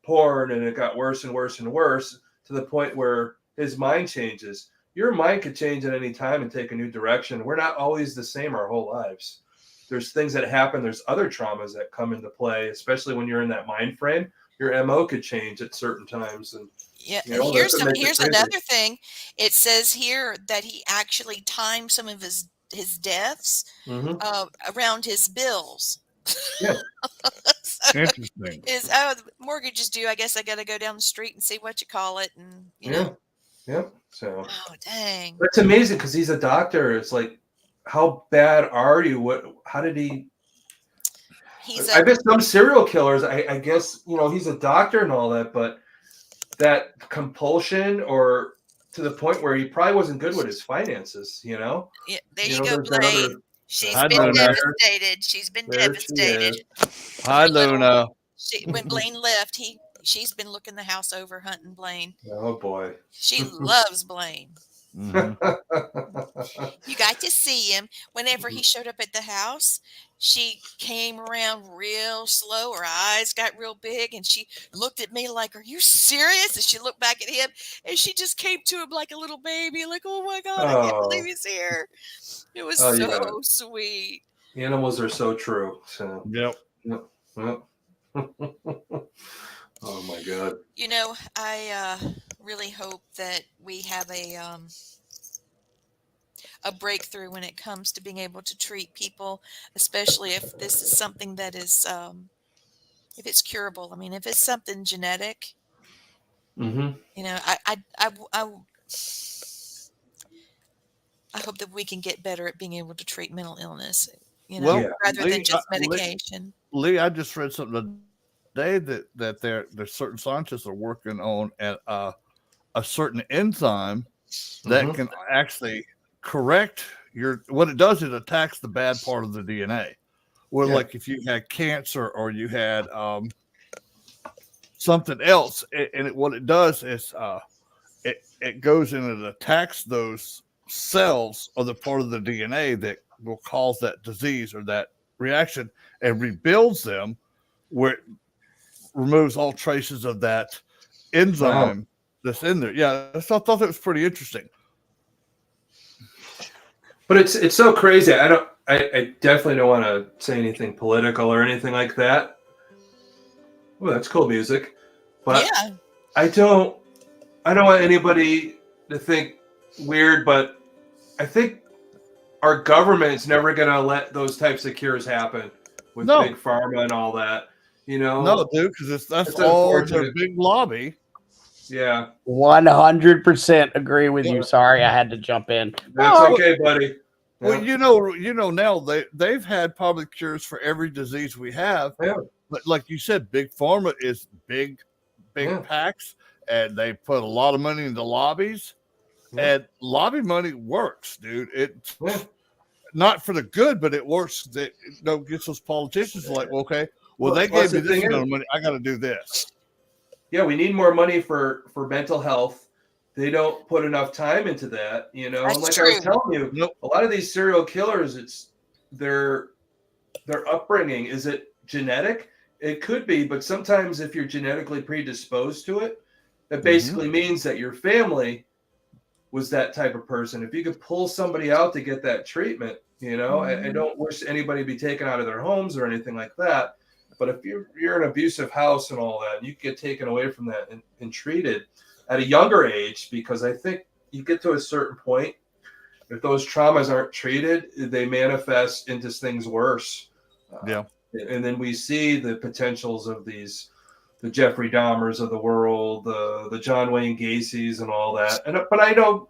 porn, and it got worse and worse and worse to the point where his mind changes. Your mind could change at any time and take a new direction. We're not always the same our whole lives. There's things that happen. There's other traumas that come into play, especially when you're in that mind frame. your MO could change at certain times. And Yeah, you and know, here's that makes it here's crazy. another thing. It says here that he actually timed some of his deaths around his bills. Yeah. So Interesting. the mortgage is due. I guess I got to go down the street and see what you call it, and you know. Yeah. So Oh dang! that's amazing because he's a doctor. It's like, how bad are you? How did he? I bet some serial killers. I guess he's a doctor and all that, but that compulsion or to the point where he probably wasn't good with his finances. Yeah, there you go, there's that Blaine. other. She's Hi, been Luna. devastated. She's been There she devastated. is. Hi, Luna. When Blaine left, she's been looking the house over, hunting Blaine. Oh boy. She loves Blaine. Mhm. You got to see him whenever he showed up at the house. She came around real slow. Her eyes got real big, and she looked at me like, "Are you serious?" And she looked back at him, and she just came to him like a little baby, like, "Oh my God, I can't believe he's here." It was so sweet. Animals are so true. So Yep. Oh my God. I really hope that we have a breakthrough when it comes to being able to treat people, especially if this is something that is if it's curable. I mean, if it's something genetic, I hope that we can get better at being able to treat mental illness, rather than just medication. Lee, I just read something today that there's certain scientists are working on a certain enzyme that can actually correct what it does. It attacks the bad part of the DNA. Where like if you had cancer or you had something else, what it does is it goes in and attacks those cells or the part of the DNA that will cause that disease or that reaction and rebuilds them, where it removes all traces of that enzyme that's in there. Yeah, I thought that was pretty interesting. But it's so crazy. I definitely don't want to say anything political or anything like that. Oh, that's cool music. But I don't want anybody to think weird, but I think our government's never going to let those types of cures happen with big pharma and all that. No, dude, because that's all their big lobby. Yeah. 100% agree with you. Sorry, I had to jump in. That's okay, buddy. Well, now they've had probably cures for every disease we have. Yeah. But like you said, big pharma is big packs, and they put a lot of money into lobbies. And lobby money works, dude. It's not for the good, but it works. That gets those politicians like, okay, they gave me this amount of money. I got to do this. Yeah, we need more money for mental health. They don't put enough time into that, And like I was telling you, a lot of these serial killers, it's their upbringing. Is it genetic? It could be, but sometimes if you're genetically predisposed to it, that basically means that your family was that type of person. If you could pull somebody out to get that treatment, I don't wish anybody be taken out of their homes or anything like that. But if you're an abusive house and all that, and you get taken away from that and treated at a younger age, because I think you get to a certain point, if those traumas aren't treated, they manifest into things worse. And then we see the potentials of the Jeffrey Dahmers of the world, the John Wayne Gacy's and all that. But I know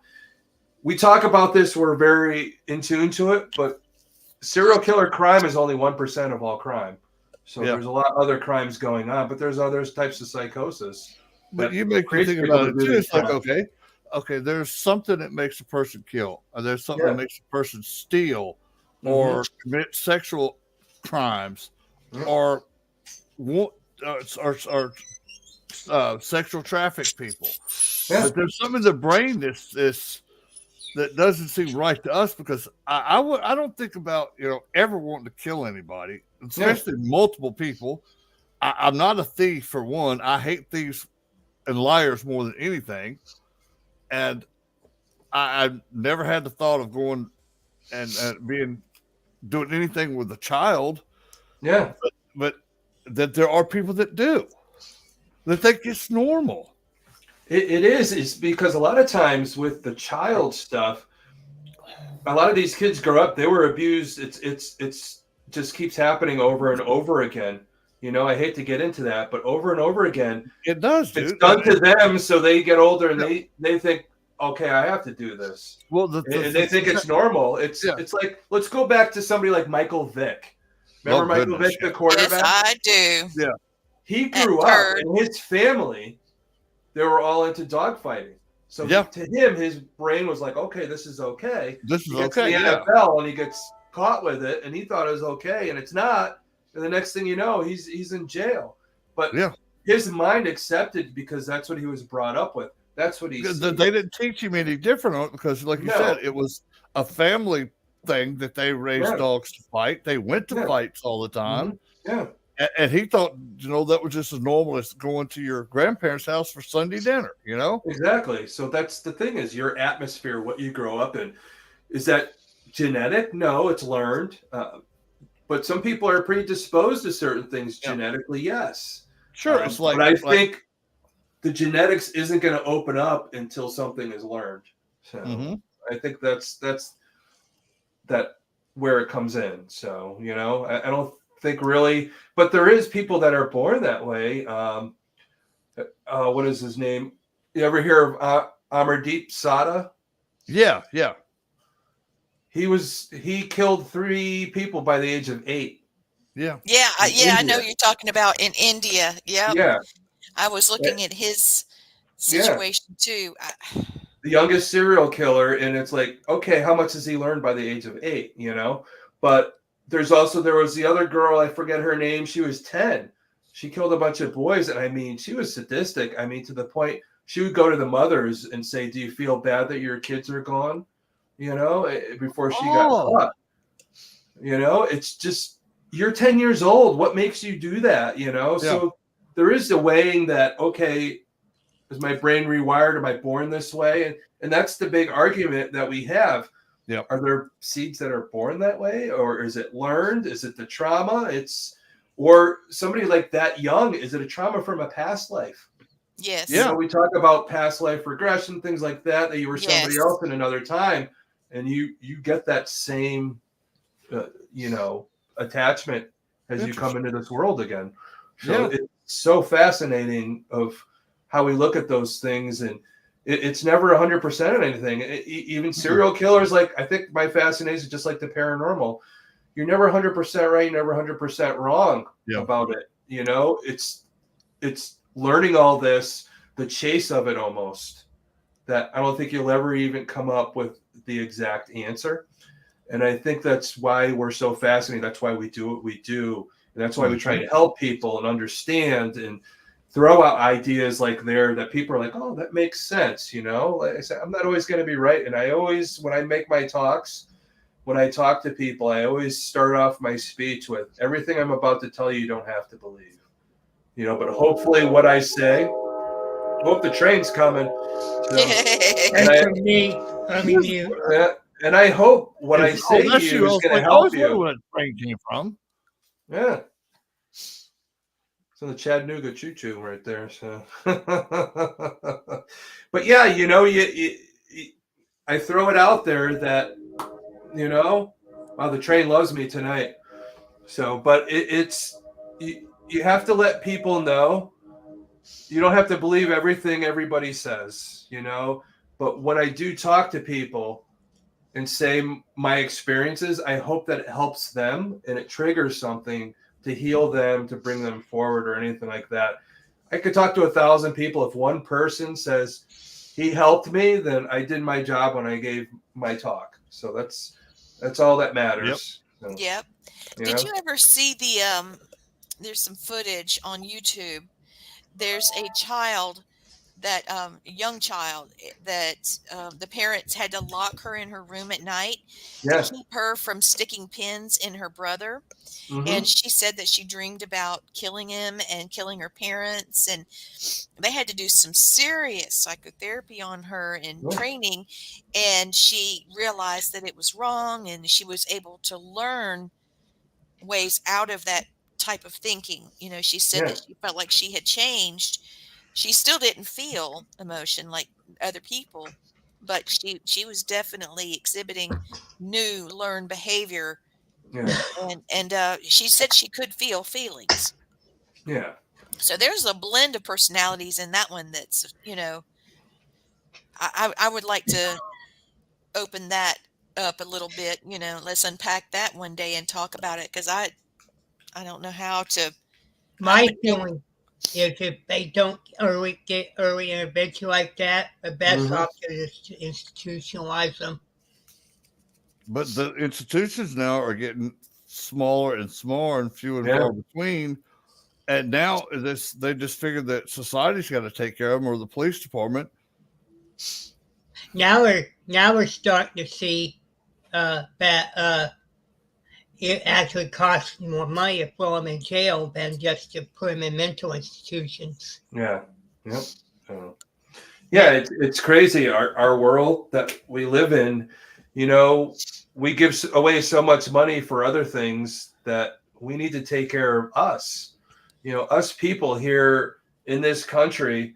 we talk about this, we're very in tune to it, but serial killer crime is only 1% of all crime. So there's a lot of other crimes going on, but there's other types of psychosis. But you make me think about it too. It's like, okay, there's something that makes a person kill, or there's something that makes a person steal, or commit sexual crimes, or sexual traffic people. But there's some in the brain that doesn't seem right to us, because I don't think about ever wanting to kill anybody, especially multiple people. I'm not a thief, for one. I hate thieves and liars more than anything, and I've never had the thought of going and doing anything with a child. Yeah, but that there are people that do. They think it's normal. It is. It's because a lot of times with the child stuff, a lot of these kids grow up, they were abused. It's just keeps happening over and over again. You know, I hate to get into that, but over and over again, It does, it's dude. done to them. So they get older and they think, okay, I have to do this. Well, And they think it's normal. It's like, let's go back to somebody like Michael Vick. Remember Michael Vick, the quarterback? Yes, I do. Yeah. He grew up, and his family, they were all into dogfighting. So to him, his brain was like, okay, this is okay. This is he gets okay. in the NFL, and he gets caught with it, and he thought it was okay, and it's not. And the next thing you know, he's in jail. But his mind accepted because that's what he was brought up with. That's what he said. They didn't teach him any different because, like you said, it was a family thing that they raised dogs to fight. They went to fights all the time. Yeah. And he thought, that was just as normal as going to your grandparents' house for Sunday dinner, Exactly. So that's the thing is your atmosphere, what you grow up in. Is that genetic? No, it's learned. But some people are predisposed to certain things genetically, yes. Sure. It's like, but I think the genetics isn't going to open up until something is learned. So I think that's where it comes in. So, I don't think really, but there is people that are born that way. What is his name? You ever hear of Amardeep Sada? Yeah. He killed 3 people by the age of 8. Yeah. I know you're talking about in India. Yeah. I was looking at his situation too. The youngest serial killer, and it's like, okay, how much has he learned by the age of 8? But there was the other girl, I forget her name. She was 10. She killed a bunch of boys, and I mean, she was sadistic. I mean, to the point she would go to the mothers and say, "Do you feel bad that your kids are gone?" Before she got caught. It's just you're 10 years old. What makes you do that? So there is a weighing that, okay, is my brain rewired? Am I born this way? And that's the big argument that we have. Yeah. Are there seeds that are born that way, or is it learned? Is it the trauma? Or somebody like that young, is it a trauma from a past life? Yes. Yeah. We talk about past life regression, things like that you were somebody else in another time, and you get that same, attachment as you come into this world again. So it's so fascinating of how we look at those things, and it's never 100% on anything. Even serial killers, like I think my fascination is just like the paranormal. You're never 100% right, never 100% wrong about it. It's learning all this, the chase of it almost, that I don't think you'll ever even come up with the exact answer. And I think that's why we're so fascinated. That's why we do what we do. And that's why we try to help people and understand and throw out ideas like that people are like, oh, that makes sense. Like I said, I'm not always going to be right. And I always, when I make my talks, when I talk to people, I always start off my speech with everything I'm about to tell you, you don't have to believe, but hopefully what I say, hope the train's coming. And I hope what I say to you is going to help you. Where the train came from. Yeah. So the Chattanooga choo-choo right there. So, but yeah, I throw it out there that, wow, the train loves me tonight. So, but it's you have to let people know. You don't have to believe everything everybody says, But when I do talk to people and say my experiences, I hope that it helps them and it triggers something to heal them, to bring them forward or anything like that. I could talk to 1,000 people. If one person says he helped me, then I did my job when I gave my talk. So that's all that matters. Yep. Did you ever see there's some footage on YouTube. There's a child that young child that the parents had to lock her in her room at night to keep her from sticking pins in her brother. And she said that she dreamed about killing him and killing her parents, and they had to do some serious psychotherapy on her and training, and she realized that it was wrong, and she was able to learn ways out of that type of thinking. She said Yeah. that she felt like she had changed. She still didn't feel emotion like other people, but she was definitely exhibiting new learned behavior, Yeah. and she said she could feel feelings. Yeah. So there's a blend of personalities in that one that's, I would like to open that up a little bit. Let's unpack that one day and talk about it, because I don't know how to. My feeling is if they don't get early intervention like that, the best Mhm. option is to institutionalize them. But the institutions now are getting smaller and smaller and few and Yeah. far between. And now they just figured that society's got to take care of them, or the police department. Now we're starting to see that it actually costs more money to throw them in jail than just to put them in mental institutions. Yeah. Yep. Yeah, it's crazy. Our world that we live in, we give away so much money for other things that we need to take care of us. Us people here in this country,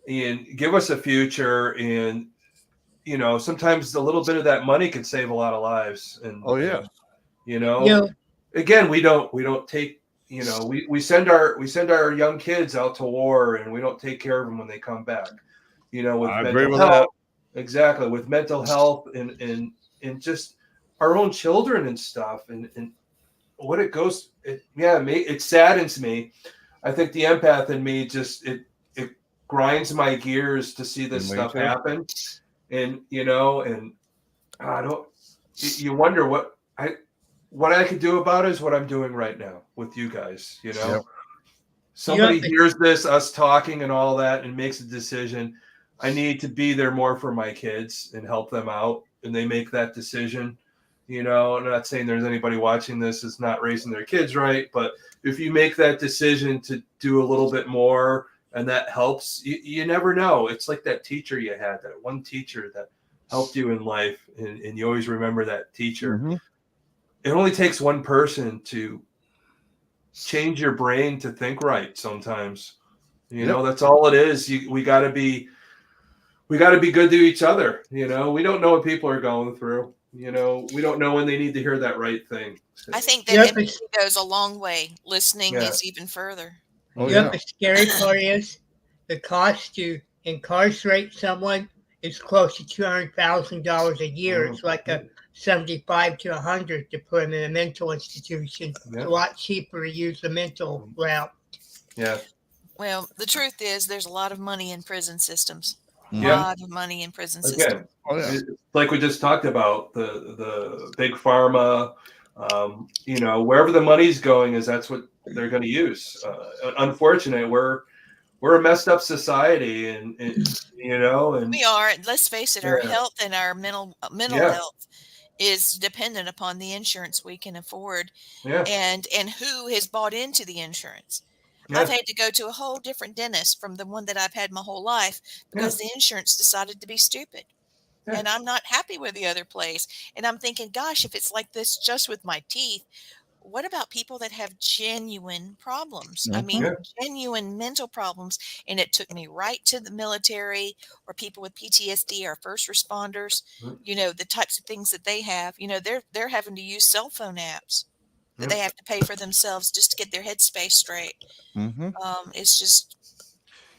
and give us a future. And sometimes a little bit of that money can save a lot of lives. And Oh yeah. Again, we don't take. We send our young kids out to war, and we don't take care of them when they come back. With I agree mental with health, that. exactly, with mental health and just our own children and stuff, and what it goes. It saddens me. I think the empath in me just it grinds my gears to see this stuff happen, and and I don't. You wonder what I could do about it is what I'm doing right now with you guys. Yep. Somebody hears us talking and all that, and makes a decision. I need to be there more for my kids and help them out, and they make that decision. I'm not saying there's anybody watching this is not raising their kids right, but if you make that decision to do a little bit more and that helps, you never know. It's like that teacher you had, that one teacher that helped you in life, and you always remember that teacher. Mm-hmm. It only takes one person to change your brain to think right sometimes. That's all it is. We got to be good to each other. We don't know what people are going through. We don't know when they need to hear that right thing. I think that empathy goes a long way. Listening is even further. The scary part is the cost to incarcerate someone is close to $200,000 a year. It's like a 75 to 100 to put them in a mental institution. It's a lot cheaper to use the mental route. Yeah. Well, the truth is, there's a lot of money in prison systems. A Yeah. lot of money in prison systems. Like we just talked about, the big pharma, wherever the money's going is that's what they're going to use. Unfortunately, we're a messed up society, and we are. Let's face it, our health and our mental health is dependent upon the insurance we can afford, and who has bought into the insurance. I've had to go to a whole different dentist from the one that I've had my whole life because the insurance decided to be stupid. And I'm not happy with the other place. And I'm thinking, gosh, if it's like this just with my teeth, what about people that have genuine problems? I mean, genuine mental problems. And it took me right to the military, or people with PTSD, or first responders, the types of things that they have. They're having to use cell phone apps that they have to pay for themselves just to get their headspace straight. Mm-hmm. It's just.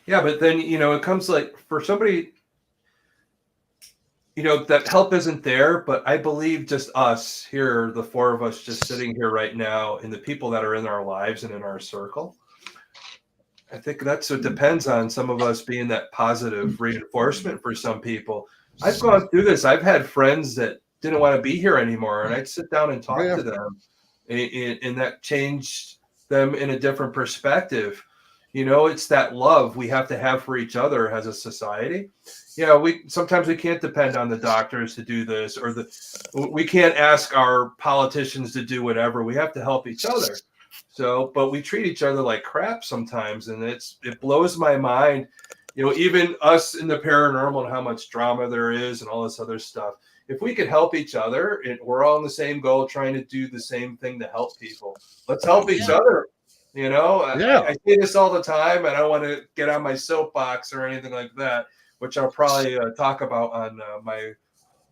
Yeah, but then, it comes like for somebody, that help isn't there, but I believe just us here, the four of us just sitting here right now, and the people that are in our lives and in our circle, I think that's what depends on some of us being that positive reinforcement for some people. I've gone through this. I've had friends that didn't want to be here anymore, and I'd sit down and talk to them, and that changed them in a different perspective. It's that love we have to have for each other as a society. Sometimes we can't depend on the doctors to do this, or we can't ask our politicians to do whatever. We have to help each other. So, but we treat each other like crap sometimes, and it blows my mind. Even us in the paranormal and how much drama there is and all this other stuff. If we could help each other, and we're all on the same goal, trying to do the same thing to help people, let's help each other. You know, Yeah. I say this all the time, and I don't want to get on my soapbox or anything like that, which I'll probably talk about on my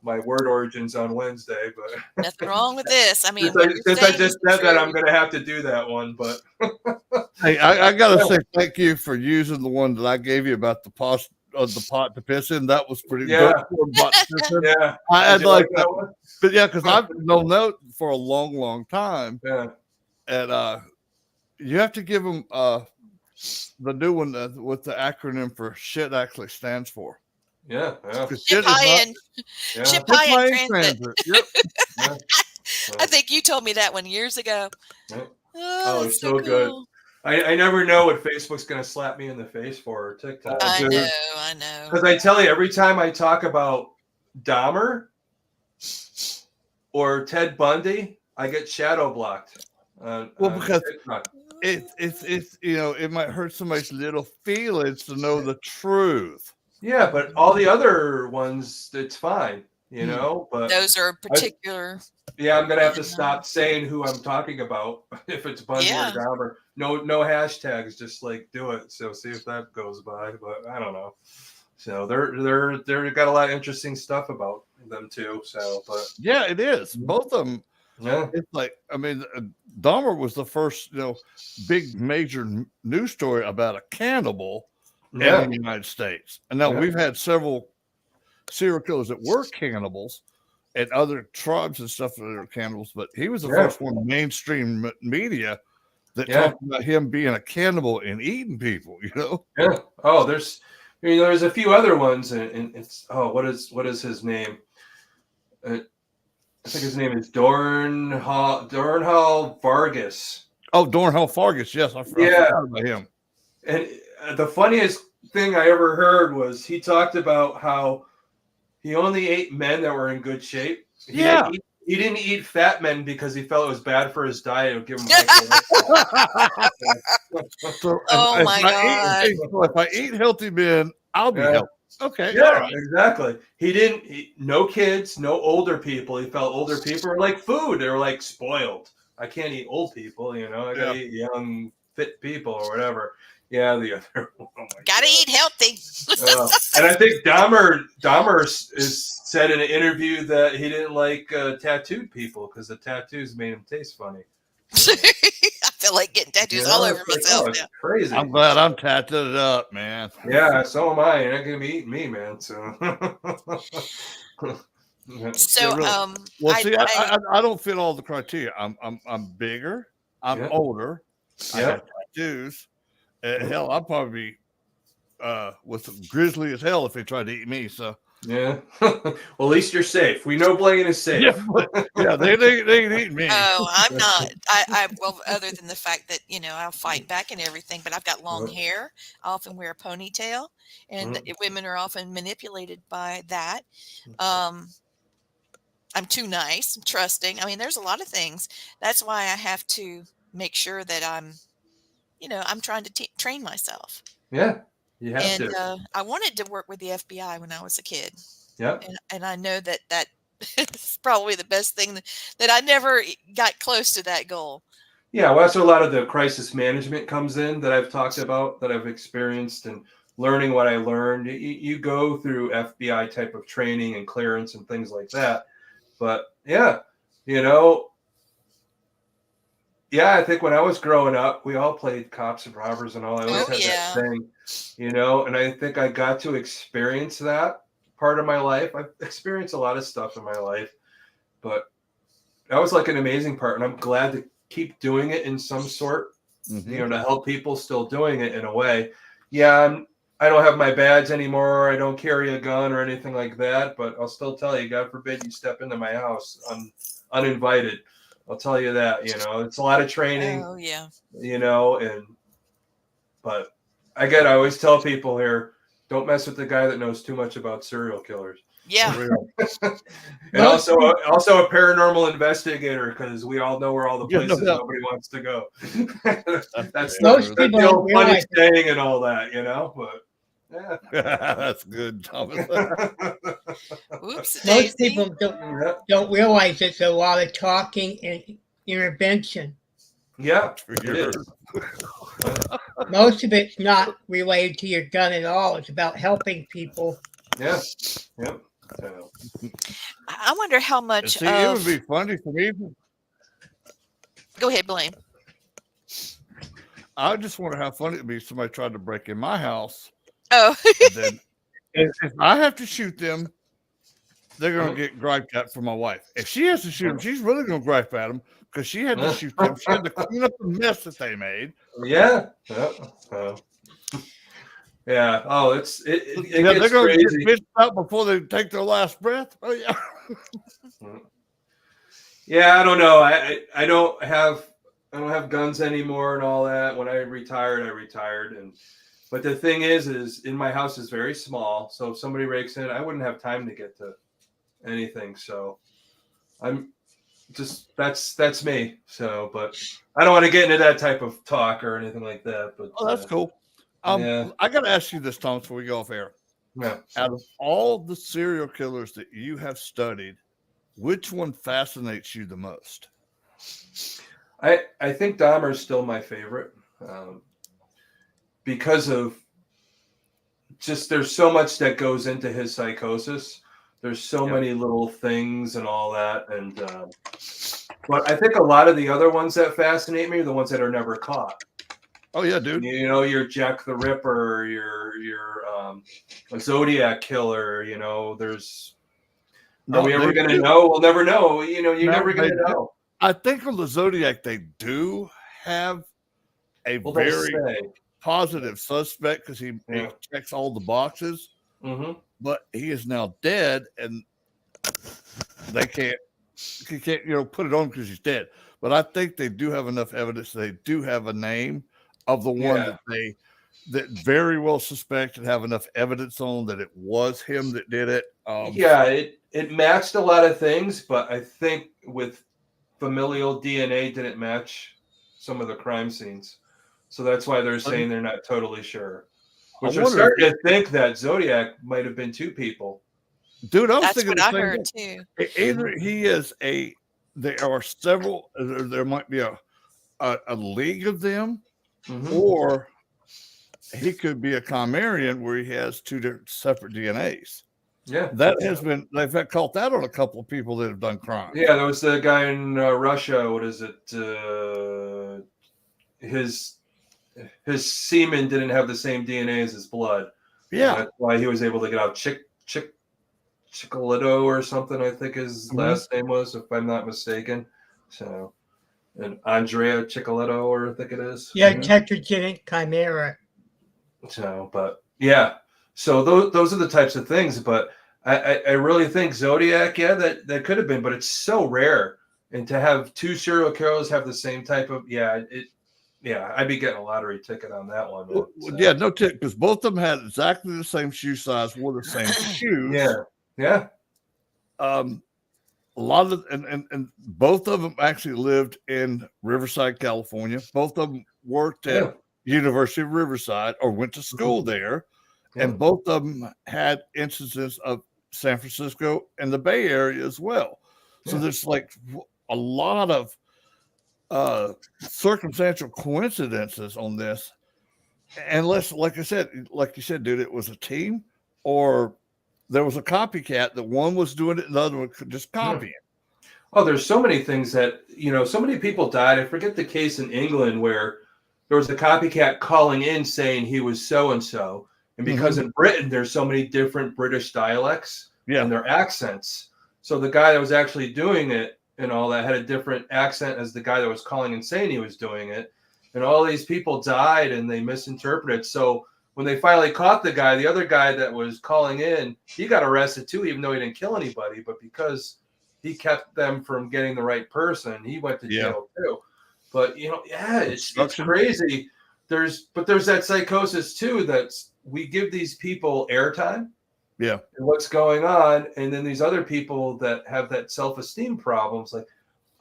word origins on Wednesday. But Nothing wrong with this. I mean, since I just said that, I'm going to have to do that one. But Hey, I got to say thank you for using the one that I gave you about the pot to piss in. That was pretty Yeah. good. Yeah, I had like that one. but yeah, because I've known that for a long time. Yeah. And you have to give them the new one with the acronym for shit actually stands for. Yeah. Ship high and transit. Yep. Yeah. I think you told me that one years ago. Yeah. Oh, it's so good. I never know what Facebook's going to slap me in the face for, or TikTok. I know. Because I tell you, every time I talk about Dahmer or Ted Bundy, I get shadow blocked. Because it's it might hurt somebody's little feelings to know the truth. Yeah, but all the other ones, it's fine, you know. But those are particular. I'm gonna have to stop saying who I'm talking about if it's Bundy or Dahmer. No hashtags, just like do it. So see if that goes by. But I don't know. So they're got a lot of interesting stuff about them too. So, but yeah, it is. Both of them. Yeah, it's like Dahmer was the first big major news story about a cannibal in the United States, and now we've had several serial killers that were cannibals and other tribes and stuff that are cannibals, but he was the first one in mainstream media that talked about him being a cannibal and eating people. Yeah. Oh, there's a few other ones, and it's what is his name? I think his name is Dornhall Vargas. Oh, Dornhall Vargas. Yes, I forgot about him. And the funniest thing I ever heard was he talked about how he only ate men that were in good shape. He didn't eat fat men because he felt it was bad for his diet. It would give him oh my God. If I eat healthy men, I'll be healthy. Okay. Yeah, exactly. He didn't. No kids, no older people. He felt older people were like food. They were like spoiled. I can't eat old people. I gotta eat young, fit people or whatever. Yeah, the other. Gotta eat healthy. And I think Dahmer is said in an interview that he didn't like tattooed people because the tattoos made him taste funny. I feel like getting tattoos all over myself now. Crazy. I'm glad I'm tattooed up, man. Yeah, so am I. You're not gonna be eating me, man. So. I don't fit all the criteria. I'm bigger. I'm older. I have tattoos. Hell, I'd probably with grisly as hell if they tried to eat me. So. Yeah. Well, at least you're safe. We know Blaine is safe. They ain't eating me. Oh, I'm not. Well, other than the fact that I'll fight back and everything, but I've got long hair. I often wear a ponytail, and women are often manipulated by that. I'm too nice, trusting. I mean, there's a lot of things. That's why I have to make sure that I'm trying to train myself. Yeah. You have to. I wanted to work with the FBI when I was a kid. Yeah. And I know that is probably the best thing that I never got close to that goal. Yeah. Well, that's where a lot of the crisis management comes in that I've talked about, that I've experienced, and learning what I learned. You go through FBI type of training and clearance and things like that. But I think when I was growing up, we all played cops and robbers and all. I always had that thing, and I think I got to experience that part of my life. I've experienced a lot of stuff in my life, but that was like an amazing part. And I'm glad to keep doing it in some sort, to help people still doing it in a way. Yeah, I don't have my badge anymore. I don't carry a gun or anything like that, but I'll still tell you, God forbid you step into my house uninvited. I'll tell you that, it's a lot of training. Oh, yeah. But I always tell people here, don't mess with the guy that knows too much about serial killers. Yeah. And also a paranormal investigator, because we all know where all the places nobody wants to go. That's the old funny saying and all that, but. Yeah. That's good, Thomas. Most people don't realize it's a lot of talking and intervention. Yeah, Most of it's not related to your gun at all. It's about helping people. Yeah. Yep. So, I wonder how much See, it would of. be funny for me. Go ahead, Blaine. I just wonder how funny it'd be if somebody tried to break in my house. Oh, And then if I have to shoot them, they're going to get griped at from my wife. If she has to shoot them, she's really going to gripe at them because she had to shoot them. She had to clean up the mess that they made. yeah. Yeah. Oh, it Yeah, gets they're going to crazy. get bitched out before they take their last breath. Oh, yeah. Yeah, I don't know. I don't have guns anymore and all that. When I retired, but the thing is in my house is very small. So if somebody breaks in, I wouldn't have time to get to anything. So I'm just that's me. So, but I don't want to get into that type of talk or anything like that. But That's cool. yeah. I got to ask you this, Tom, before we go off air. Yeah. Out of all the serial killers that you have studied, which one fascinates you the most? I think Dahmer is still my favorite because of just there's so much that goes into his psychosis. There's so many little things and all that, and but I think a lot of the other ones that fascinate me are the ones that are never caught. Oh yeah, dude. You know, your Jack the Ripper, your Zodiac killer. You know, there's. Are we ever going to know? We'll never know. You know, you're never going to know. I think on the Zodiac, they do have a very positive suspect because he checks all the boxes. Mm-hmm. But he is now dead, and they can't put it on because he's dead. But I think they do have enough evidence. They do have a name of the one that very well suspect and have enough evidence on that it was him that did it. It matched a lot of things, but I think with familial DNA didn't match some of the crime scenes. So that's why they're saying they're not totally sure. Which are starting to think that Zodiac might have been two people. Dude, I was that's thinking what I heard too. Either he is there are several, there might be a league of them, or he could be a Chimerian where he has two different separate DNAs. Yeah, they've caught that on a couple of people that have done crime. Yeah, there was the guy in Russia. What is it? His semen didn't have the same DNA as his blood. Yeah, that's why he was able to get out Chicolato or something. I think his last name was, if I'm not mistaken. So, and Andrea Chicolato, or I think it is. Yeah, tetragenic chimera. So, but yeah. So those are the types of things, but I really think Zodiac, that could have been, but it's so rare. And to have two serial killers have the same type of, I'd be getting a lottery ticket on that one. Well, yeah, no ticket, because both of them had exactly the same shoe size, wore the same shoes. Yeah. A lot of and both of them actually lived in Riverside, California. Both of them worked at University of Riverside or went to school there. And both of them had instances of San Francisco and the Bay Area as well. So there's like a lot of circumstantial coincidences on this. Unless, like you said, dude, it was a team or there was a copycat that one was doing it and the other one could just copy it. Oh, there's so many things that, so many people died. I forget the case in England where there was a copycat calling in saying he was so-and-so. And because in Britain, there's so many different British dialects and their accents. So the guy that was actually doing it and all that had a different accent as the guy that was calling and saying he was doing it. And all these people died and they misinterpreted. So when they finally caught the guy, the other guy that was calling in, he got arrested too, even though he didn't kill anybody. But because he kept them from getting the right person, he went to jail too. But, it's crazy. There's that psychosis too, that's, we give these people airtime. Yeah. And what's going on. And then these other people that have that self-esteem problems, like,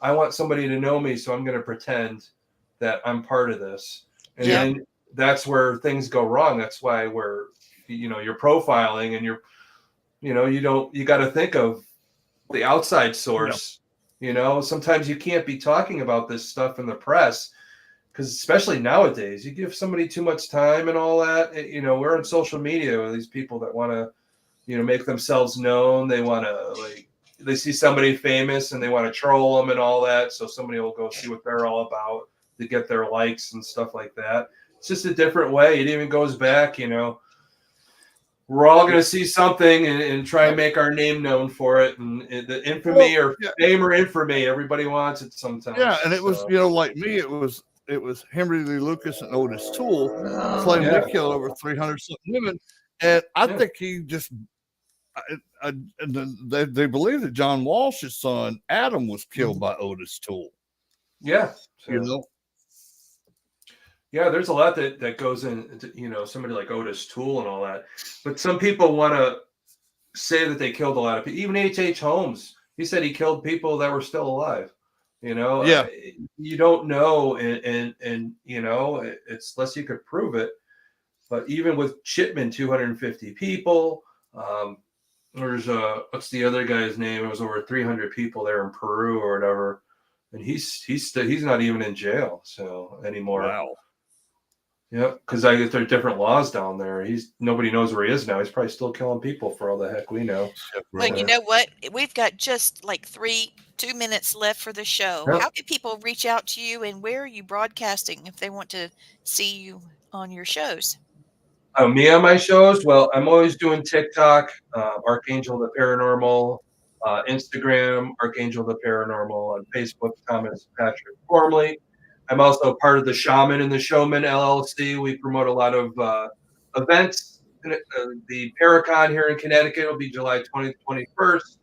I want somebody to know me, so I'm going to pretend that I'm part of this. And then that's where things go wrong. That's why you're profiling and you got to think of the outside source. Sometimes you can't be talking about this stuff in the press because especially nowadays, you give somebody too much time and all that. We're on social media with these people that want to, make themselves known. They want to they see somebody famous and they want to troll them and all that. So somebody will go see what they're all about to get their likes and stuff like that. It's just a different way. It even goes back, we're all going to see something and try and make our name known for it. And the infamy or fame or infamy, everybody wants it sometimes. Yeah. And it was, like me, it was Henry Lee Lucas and Otis Toole claimed they killed over 300 women. And I think he just, they believe that John Walsh's son, Adam, was killed by Otis Toole. Yeah. So. Yeah, there's a lot that goes into, somebody like Otis Toole and all that. But some people want to say that they killed a lot of people. Even H.H. Holmes, he said he killed people that were still alive. Yeah. You don't know, and it's unless you could prove it. But even with Chipman, 250 people. There's what's the other guy's name? It was over 300 people there in Peru or whatever, and he's not even in jail anymore. Wow. Yeah, because I guess there are different laws down there. Nobody knows where he is now. He's probably still killing people for all the heck we know. Well, you know what? We've got just like 2 minutes left for the show. Yep. How can people reach out to you, and where are you broadcasting if they want to see you on your shows? Me on my shows? Well, I'm always doing TikTok, Archangel the Paranormal, Instagram, Archangel the Paranormal, on Facebook, Thomas Patrick Gormley. I'm also part of the Shaman and the Showman LLC. We promote a lot of events. The Paracon here in Connecticut will be July 20th, 21st.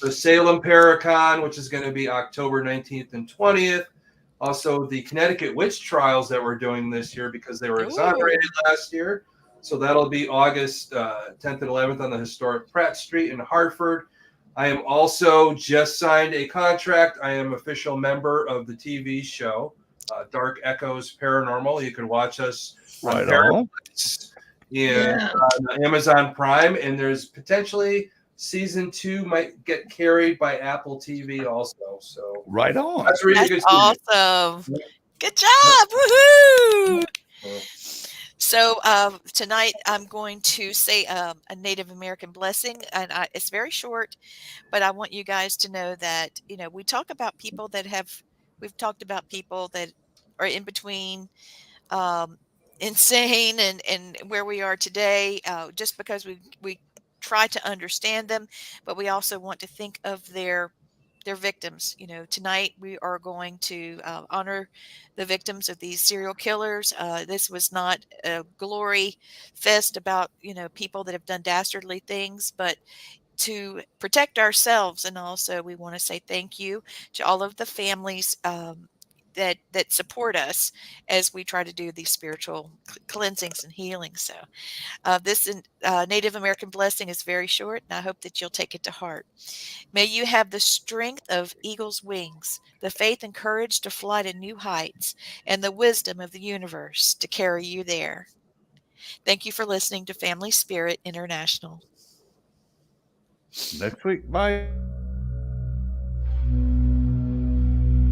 The Salem Paracon, which is going to be October 19th and 20th. Also, the Connecticut Witch Trials that we're doing this year because they were exonerated last year. So that'll be August 10th and 11th on the historic Pratt Street in Hartford. I am also just signed a contract. I am official member of the TV show, Dark Echoes Paranormal. You can watch us on Paramount and on Amazon Prime. And there's potentially season 2 might get carried by Apple TV also. So right on. That's really good. Awesome. Good job. Woohoo. So tonight I'm going to say a Native American blessing, and it's very short, but I want you guys to know that, we talk about people we've talked about people that are in between insane and where we are today, just because we try to understand them, but we also want to think of their victims. Tonight we are going to honor the victims of these serial killers. This was not a glory fest about, people that have done dastardly things, but to protect ourselves. And also we want to say thank you to all of the families that support us as we try to do these spiritual cleansings and healings. So this Native American blessing is very short, and I hope that you'll take it to heart. May you have the strength of eagle's wings, the faith and courage to fly to new heights, and the wisdom of the universe to carry you there. Thank you for listening to Family Spirit International. Next week. Bye.